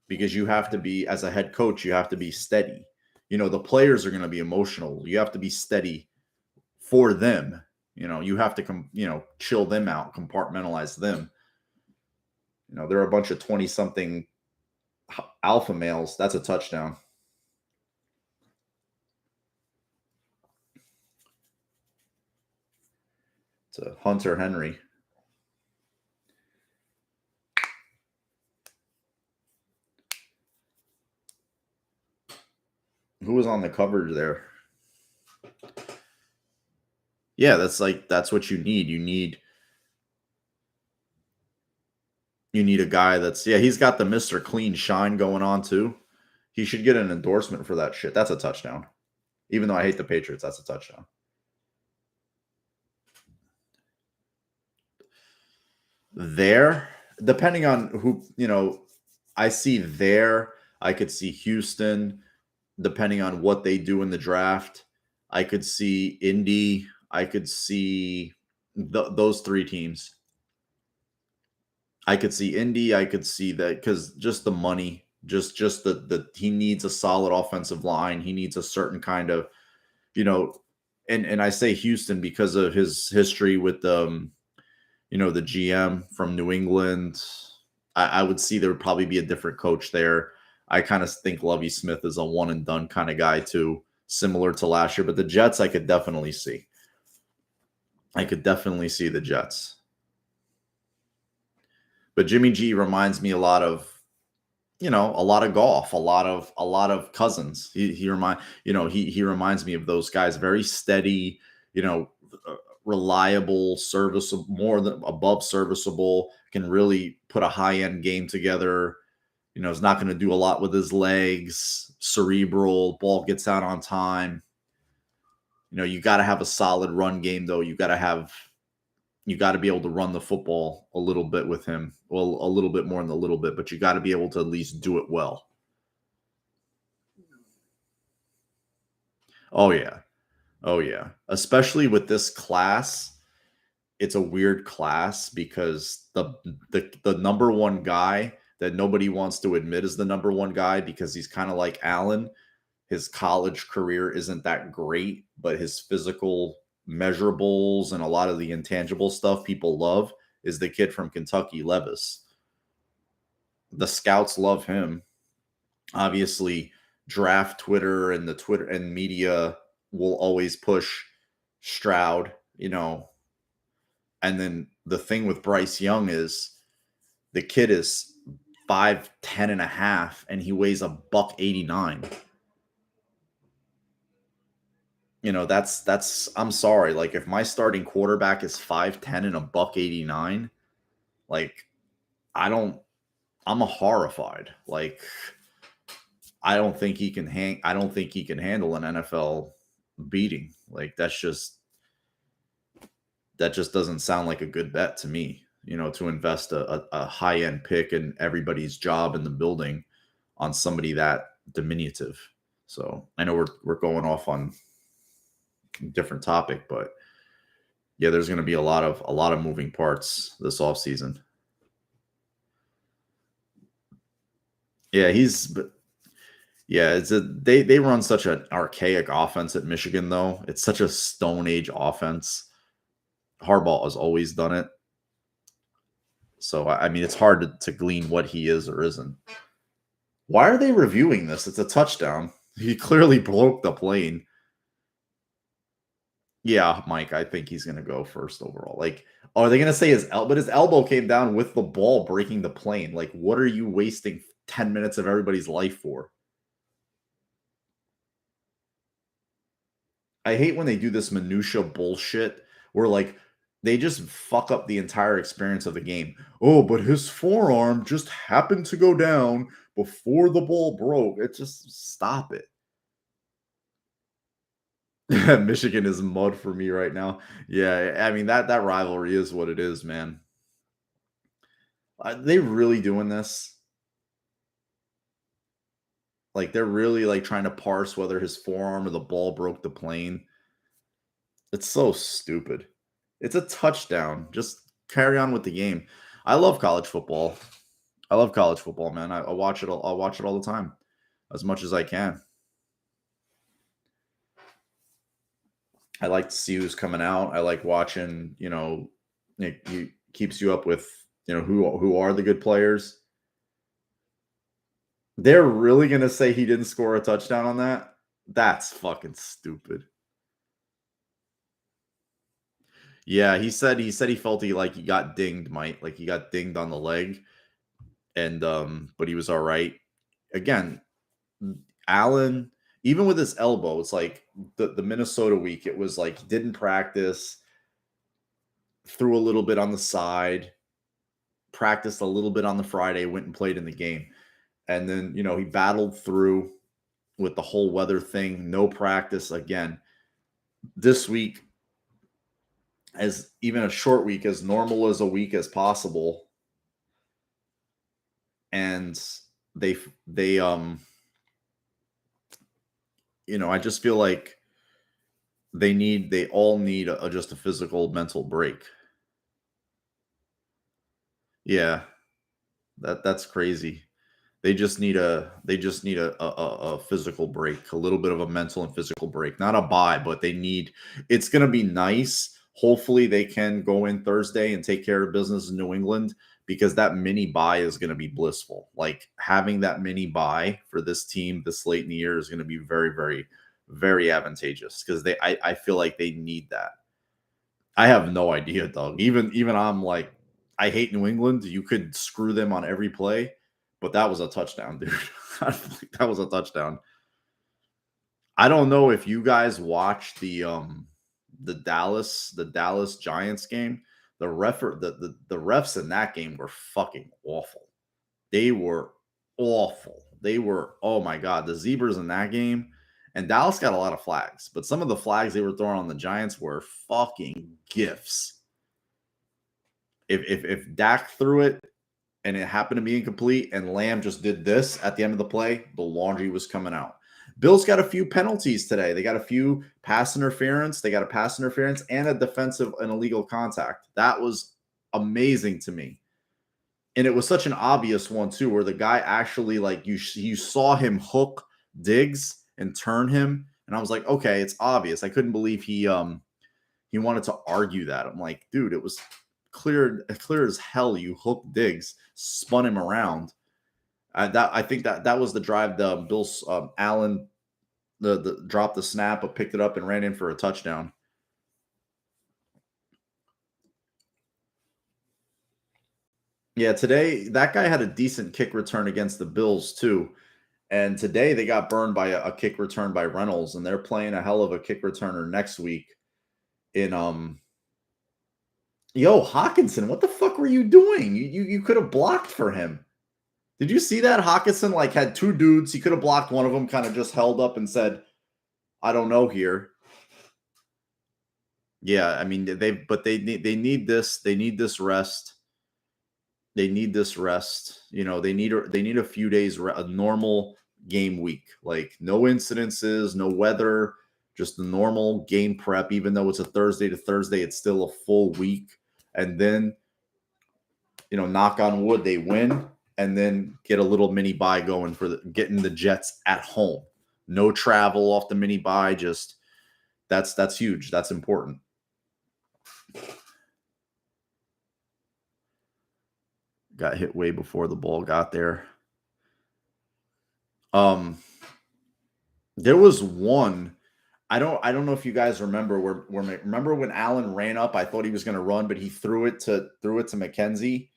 because you have to be, as a head coach, you have to be steady. The players are going to be emotional. You have to be steady for them. You have to chill them out, compartmentalize them. They're a bunch of 20-something alpha males. That's a touchdown. It's a Hunter Henry. Who was on the coverage there? Yeah, that's what you need. You need a guy that's, he's got the Mr. Clean shine going on too. He should get an endorsement for that shit. That's a touchdown. Even though I hate the Patriots, that's a touchdown. There, depending on who, I see there. I could see Houston, depending on what they do in the draft. I could see Indy. I could see those three teams. I could see Indy. I could see that, because just the money, just the he needs a solid offensive line. He needs a certain kind of, and I say Houston because of his history with the GM from New England. I would see there would probably be a different coach there. I kind of think Lovie Smith is a one and done kind of guy too, similar to last year. But the Jets, I could definitely see. I could definitely see the Jets. But Jimmy G reminds me a lot of golf, a lot of Cousins. He reminds me of those guys. Very steady, reliable, serviceable, more than above serviceable. Can really put a high end game together. Is not going to do a lot with his legs. Cerebral, ball gets out on time. You got to have a solid run game though. You got to be able to run the football a little bit with him. Well, a little bit more than a little bit, but you got to be able to at least do it well. Oh yeah. Especially with this class, it's a weird class because the number one guy that nobody wants to admit is the number one guy, because he's kind of like Allen. His college career isn't that great, but his physical measurables and a lot of the intangible stuff people love is the kid from Kentucky, Levis. The scouts love him. Obviously, draft Twitter and the Twitter and media will always push Stroud, And then the thing with Bryce Young is the kid is 5'10" and a half, and he weighs $189. That's I'm sorry. Like, if my starting quarterback is 5'10" and $189, like, I'm horrified. Like, I don't think he can handle an NFL beating. Like, that just doesn't sound like a good bet to me, to invest a high end pick and everybody's job in the building on somebody that diminutive. So I know we're going off on a different topic, but yeah, there's going to be a lot of moving parts this offseason. Yeah, they run such an archaic offense at Michigan, though. It's such a Stone Age offense. Harbaugh has always done it. So, I mean, it's hard to glean what he is or isn't. Why are they reviewing this? It's a touchdown. He clearly broke the plane. Yeah, Mike, I think he's going to go first overall. Like, are they going to say his elbow? But his elbow came down with the ball breaking the plane. Like, what are you wasting 10 minutes of everybody's life for? I hate when they do this minutia bullshit where, like, They just fuck up the entire experience of the game. Oh, but his forearm just happened to go down before the ball broke. It just stop it. Michigan is mud for me right now. Yeah, I mean that rivalry is what it is, man. They really doing this? Like they're really like trying to parse whether his forearm or the ball broke the plane. It's so stupid. It's a touchdown. Just carry on with the game. I love college football. I love college football, man. I watch it. I'll watch it all the time, as much as I can. I like to see who's coming out. I like watching. It keeps you up with who are the good players. They're really gonna say he didn't score a touchdown on that? That's fucking stupid. Yeah, he said he felt he got dinged, Mike. Like he got dinged on the leg, and but he was all right. Again, Allen, even with his elbow, it's like the Minnesota week. It was like he didn't practice, threw a little bit on the side, practiced a little bit on the Friday, went and played in the game, and then he battled through with the whole weather thing. No practice again this week, as even a short week, as normal as a week as possible, and they I just feel like they all need just a physical mental break. Yeah, that's crazy. They just need a physical break, a little bit of a mental and physical break, not a bye, but they need. It's gonna be nice. Hopefully, they can go in Thursday and take care of business in New England, because that mini bye is gonna be blissful. Like having that mini bye for this team this late in the year is gonna be very, very, very advantageous, because I feel like they need that. I have no idea, dog. Even I'm like, I hate New England. You could screw them on every play, but that was a touchdown, dude. That was a touchdown. I don't know if you guys watched the Dallas Giants game. The refs in that game were fucking awful. They were awful. They were, oh my god, the zebras in that game. And Dallas got a lot of flags, but some of the flags they were throwing on the Giants were fucking gifts. If Dak threw it and it happened to be incomplete and Lamb just did this at the end of the play, the laundry was coming out. Bills got a few penalties today. They got a few pass interference. They got a pass interference and a defensive and illegal contact. That was amazing to me. And it was such an obvious one too, where the guy actually, like, you saw him hook Diggs and turn him, and I was like, okay, it's obvious. I couldn't believe he wanted to argue that. I'm like, dude, it was clear as hell. You hooked Diggs, spun him around. I think that was the drive. The Bills, Allen, the dropped the snap, but picked it up and ran in for a touchdown. Yeah, today that guy had a decent kick return against the Bills too. And today they got burned by a kick return by Reynolds, and they're playing a hell of a kick returner next week in Yo, Hawkinson, what the fuck were you doing? You could have blocked for him. Did you see that? Hawkinson like had two dudes. He could have blocked one of them, kind of just held up and said, I don't know here. Yeah, I mean they need this rest. They need this rest. They need a few days, a normal game week, like no incidences, no weather, just the normal game prep. Even though it's a Thursday to Thursday, it's still a full week. And then, knock on wood, they win, and then get a little mini buy going for getting the Jets at home. No travel off the mini buy. Just that's huge. That's important. Got hit way before the ball got there. Um, there was one. I don't know if you guys remember remember when Allen ran up. I thought he was going to run, but he threw it to McKenzie,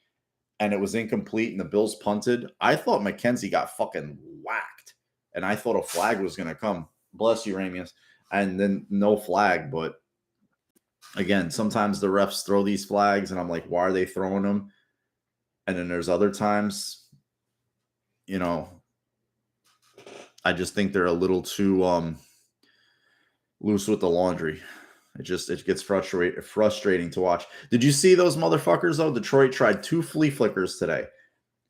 and it was incomplete, and the Bills punted. I thought McKenzie got fucking whacked, and I thought a flag was going to come. Bless you, Ramius. And then no flag, but Again, sometimes the refs throw these flags, and I'm like, why are they throwing them? And then there's other times, you know, I just think they're a little too loose with the laundry. It gets frustrating to watch. Did you see those motherfuckers though? Detroit tried 2 flea flickers today.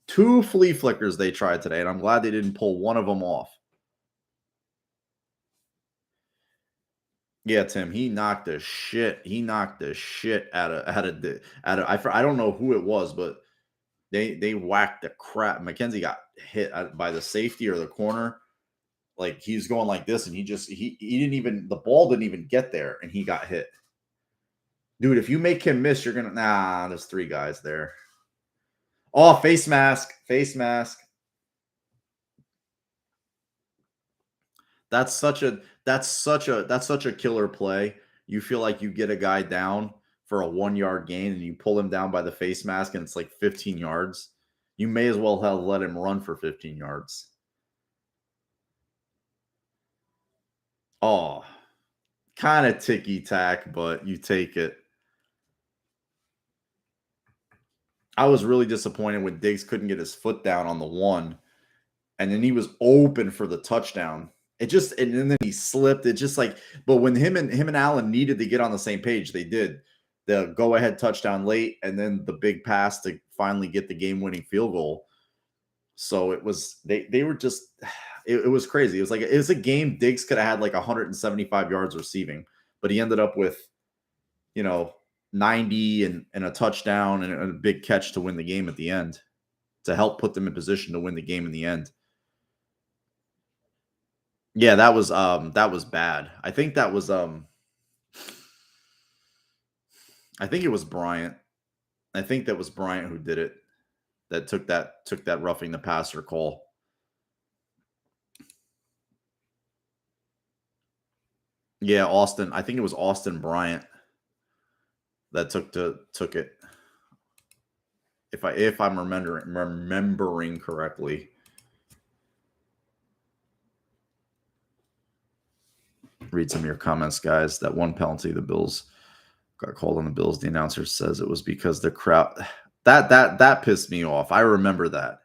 2 flea flickers they tried today, and I'm glad they didn't pull one of them off. Yeah, Tim, he knocked the shit. He knocked the shit I don't know who it was, but they whacked the crap. McKenzie got hit by the safety or the corner. Like he's going like this, and he didn't even the ball didn't even get there, and he got hit. Dude, if you make him miss, you're gonna there's 3 guys there. Oh, face mask. That's such a killer play. You feel like you get a guy down for a 1-yard gain and you pull him down by the face mask and it's like 15 yards. You may as well have let him run for 15 yards. Oh, kind of ticky tack, but you take it. I was really disappointed when Diggs couldn't get his foot down on the 1, and then he was open for the touchdown. And then he slipped. It just like, but when him and Allen needed to get on the same page, they did. The go ahead touchdown late, and then the big pass to finally get the game winning field goal. So it was they were just it was crazy. It was a game Diggs could have had like 175 yards receiving, but he ended up with 90 and a touchdown and a big catch to win the game at the end to help put them in position to win the game in the end. Yeah, that was bad. I think that was I think it was Bryant. I think that was Bryant who did it. That took that roughing the passer call. Yeah, Austin. I think it was Austin Bryant that took it. If I'm remembering correctly. Read some of your comments, guys. That one penalty the Bills got called on the Bills. The announcer says it was because the crowd that pissed me off. I remember that.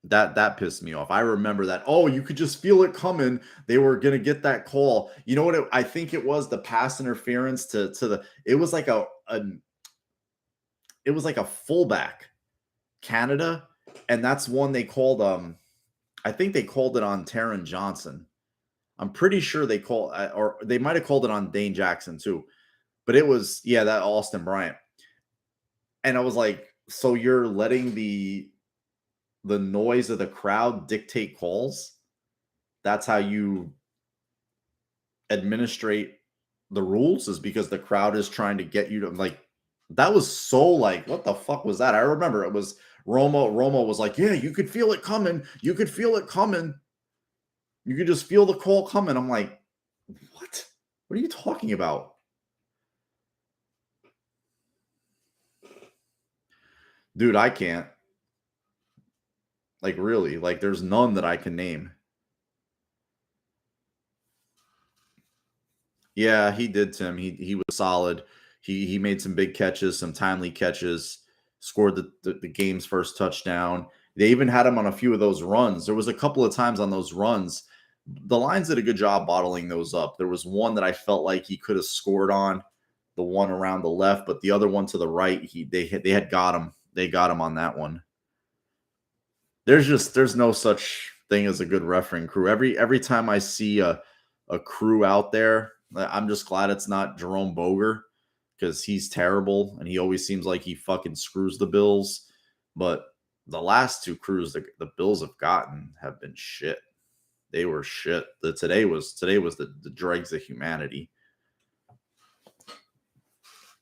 That pissed me off. I remember that. Oh, you could just feel it coming. They were gonna get that call. You know what? I think it was the pass interference to the. It was like it was like a fullback, Canada, and that's one they called. I think they called it on Taron Johnson. I'm pretty sure they called, or they might have called it on Dane Jackson too. But it was that Austin Bryant, and I was like, so you're letting the noise of the crowd dictate calls? That's how you administrate the rules, is because the crowd is trying to get you to like. That was so like, what the fuck was that? I remember it was Romo. Romo was like, yeah, you could feel it coming. You could feel it coming. You could just feel the call coming. I'm like, what? What are you talking about? Dude, I can't. Like, really? Like, there's none that I can name. Yeah, he did, Tim. He was solid. He made some big catches, some timely catches, scored the game's first touchdown. They even had him on a few of those runs. There was a couple of times on those runs. The Lions did a good job bottling those up. There was one that I felt like he could have scored on, the one around the left, but the other one to the right, they had got him. They got him on that one. There's no such thing as a good refereeing crew. Every time I see a crew out there, I'm just glad it's not Jerome Boger, because he's terrible and he always seems like he fucking screws the Bills. But the last 2 crews the Bills have gotten have been shit. They were shit. Today was the dregs of humanity.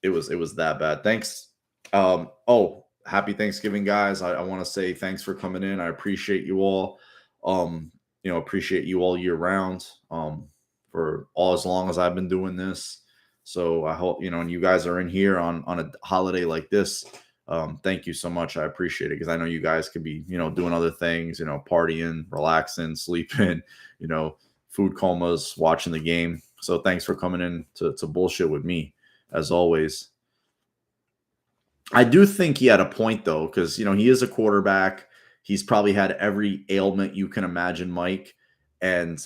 It was that bad. Thanks. Happy Thanksgiving, guys. I want to say thanks for coming in. I appreciate you all. Appreciate you all year round. For all as long as I've been doing this. So I hope, and you guys are in here on a holiday like this. Thank you so much. I appreciate it, because I know you guys could be, doing other things, partying, relaxing, sleeping, food comas, watching the game. So thanks for coming in to bullshit with me, as always. I do think he had a point though, because he is a quarterback. He's probably had every ailment you can imagine, Mike, and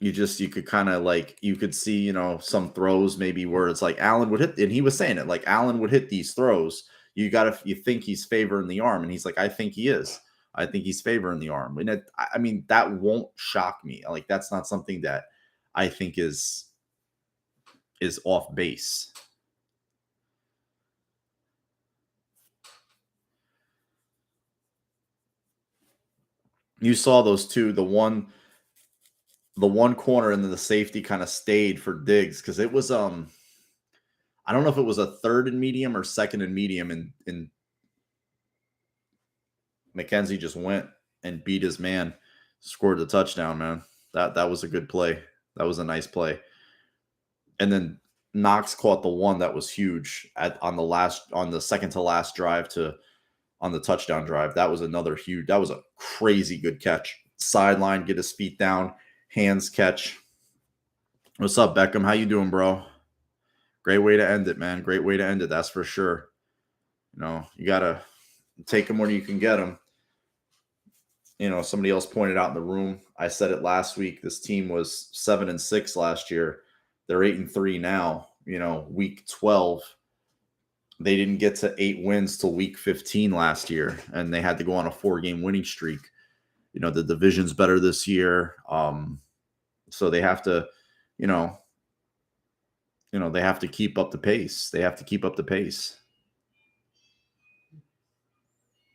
you could kind of like you could see some throws maybe where it's like Allen would hit, and he was saying it like Allen would hit these throws. You think he's favoring the arm, and he's like, I think he is. I think he's favoring the arm, and I mean that won't shock me. Like that's not something that I think is off base. You saw those two, the one corner and then the safety kind of stayed for Diggs because it was I don't know if it was a third and medium or second and medium, and McKenzie just went and beat his man, scored the touchdown, man. That was a good play. That was a nice play. And then Knox caught the one that was huge on the second to last drive on the touchdown drive. That was that was a crazy good catch. Sideline, get his feet down, hands catch. What's up, Beckham? How you doing, bro? Great way to end it, man. Great way to end it. That's for sure. You gotta take them where you can get them. Somebody else pointed out in the room. I said it last week. This team was 7-6 last year. They're 8-3 now. Week 12. They didn't get to 8 wins till week 15 last year, and they had to go on a 4-game winning streak. The division's better this year, so they have to, they have to keep up the pace. They have to keep up the pace.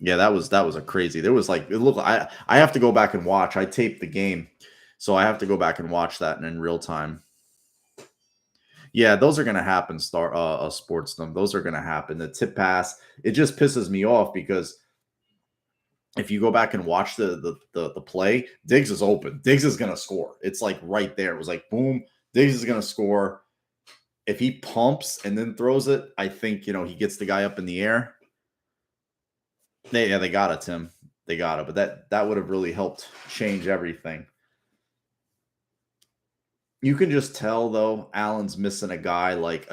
Yeah, that was a crazy. There was like it looked. I have to go back and watch. I taped the game, so I have to go back and watch that in real time. Yeah, those are gonna happen. Sports them. Those are gonna happen. The tip pass. It just pisses me off because if you go back and watch the play, Diggs is open. Diggs is gonna score. It's like right there. It was like boom. Diggs is gonna score. If he pumps and then throws it, I think he gets the guy up in the air. They got it, Tim. They got it. But that would have really helped change everything. You can just tell, though, Allen's missing a guy like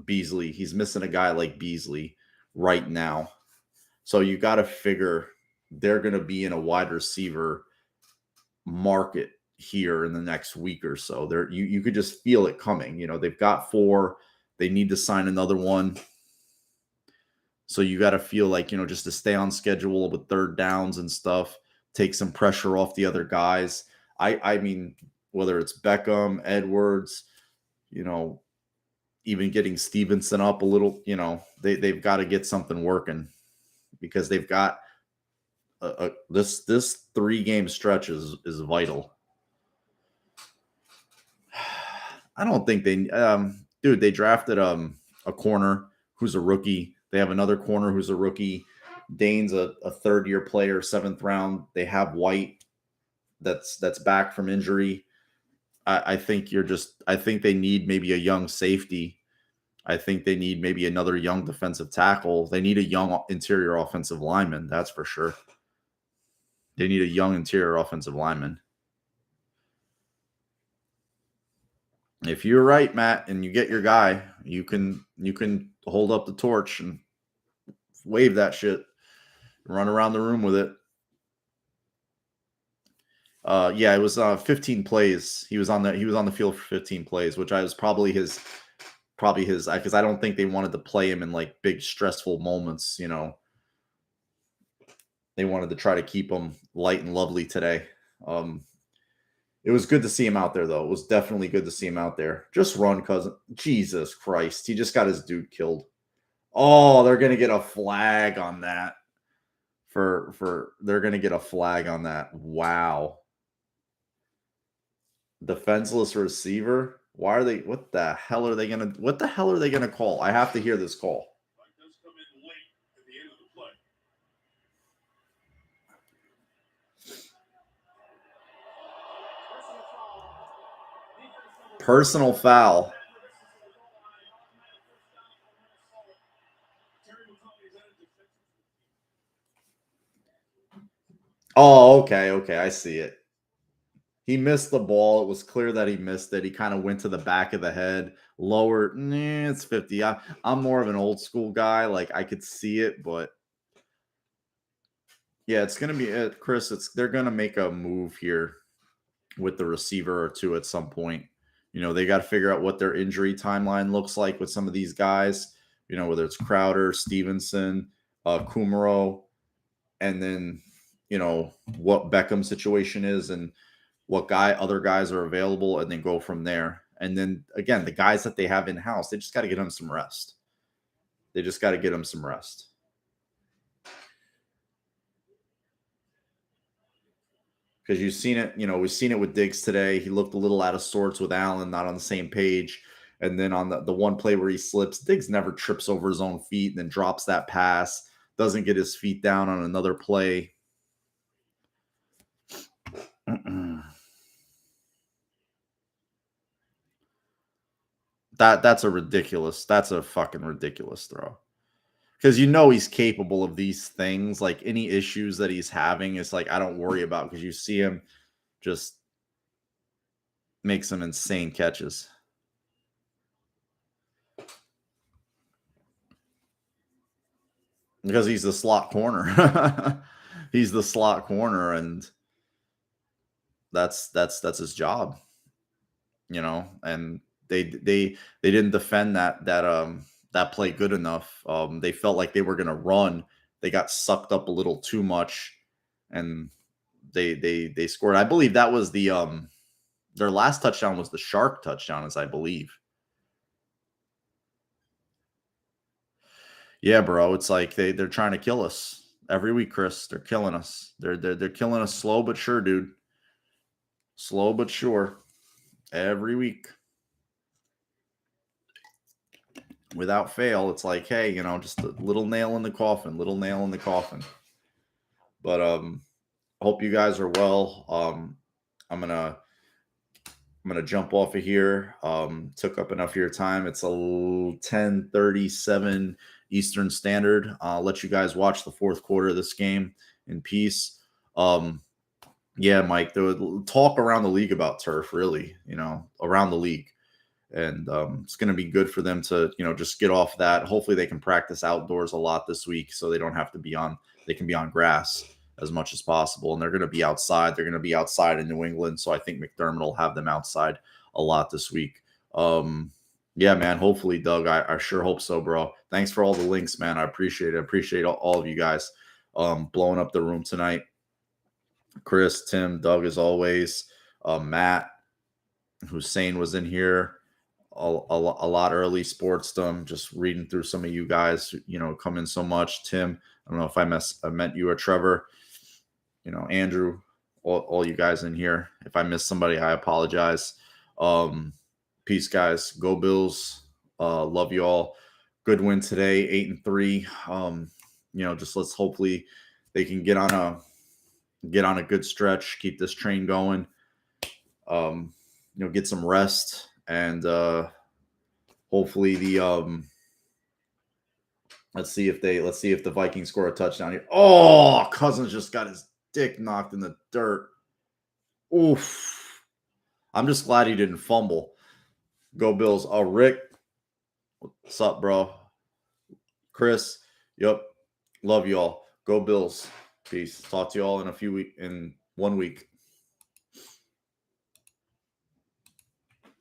Beasley. He's missing a guy like Beasley right now. So you got to figure they're going to be in a wide receiver market here in the next week or so. You could just feel it coming. They've got 4. They need to sign another one. So you got to feel like, just to stay on schedule with third downs and stuff, take some pressure off the other guys. I mean, whether it's Beckham, Edwards, even getting Stevenson up a little, they've got to get something working because they've got this 3-game stretch is vital. I don't think they they drafted a corner who's a rookie. They have another corner who's a rookie. Dane's a third-year player, 7th round. They have White that's back from injury. I think they need maybe a young safety. I think they need maybe another young defensive tackle. They need a young interior offensive lineman, that's for sure. They need a young interior offensive lineman. If you're right, Matt, and you get your guy, you can hold up the torch and wave that shit, run around the room with it. Yeah, it was 15 plays. He was on the field for 15 plays, which was probably his because I don't think they wanted to play him in like big stressful moments. They wanted to try to keep him light and lovely today. It was good to see him out there, though. It was definitely good to see him out there. Just run, cousin. Jesus Christ. He just got his dude killed. Oh, they're going to get a flag on that. They're going to get a flag on that. Wow. Defenseless receiver? What the hell are they going to call? I have to hear this call. Personal foul. Oh, okay. I see it. He missed the ball. It was clear that he missed it. He kind of went to the back of the head, lower. Nah, it's 50. I'm more of an old school guy. Like I could see it, but yeah, it's gonna be it, Chris. They're gonna make a move here with the receiver or two at some point. They got to figure out what their injury timeline looks like with some of these guys. Whether it's Crowder, Stevenson, Kumaro, and then what Beckham's situation is and what other guys are available, and then go from there. And then again, the guys that they have in house, they just got to get them some rest. They just got to get them some rest. Because you've seen it, we've seen it with Diggs today. He looked a little out of sorts with Allen, not on the same page. And then on the one play where he slips, Diggs never trips over his own feet and then drops that pass, doesn't get his feet down on another play. That's a fucking ridiculous throw. Because he's capable of these things. Like any issues that he's having, it's like I don't worry about, because you see him just make some insane catches. Because he's the slot corner. He's the slot corner, and that's his job. And they didn't defend that play good enough. They felt like they were going to run. They got sucked up a little too much, and they scored. I believe that was their last touchdown was the Shark touchdown, as I believe. Yeah, bro. It's like they're trying to kill us every week, Chris. They're killing us. They're killing us slow but sure, dude. Slow but sure. Every week. Without fail, it's like, hey, just a little nail in the coffin, little nail in the coffin. But hope you guys are well. I'm gonna jump off of here. Took up enough of your time. It's a 10:37 Eastern Standard. I'll let you guys watch the fourth quarter of this game in peace. Yeah, Mike, there was talk around the league about turf, really, around the league. And it's going to be good for them to, just get off that. Hopefully they can practice outdoors a lot this week, so they don't have to they can be on grass as much as possible. And they're going to be outside. They're going to be outside in New England. So I think McDermott will have them outside a lot this week. Yeah, man, hopefully, Doug, I sure hope so, bro. Thanks for all the links, man. I appreciate it. I appreciate all of you guys blowing up the room tonight. Chris, Tim, Doug, as always. Matt, Hussein was in here a lot early. Sportsdom, just reading through some of you guys, come in so much. Tim, I don't know if I meant you or Trevor, Andrew, all you guys in here. If I missed somebody, I apologize. Peace, guys. Go Bills. Love you all. Good win today, 8-3. Just let's hopefully they can get on a good stretch, keep this train going. Get some rest, and hopefully let's see if the Vikings score a touchdown here. Oh, Cousins just got his dick knocked in the dirt. Oof. I'm just glad he didn't fumble. Go Bills. Oh, Rick, what's up, bro? Chris, yep. Love y'all. Go Bills. Peace. Talk to y'all in 1 week.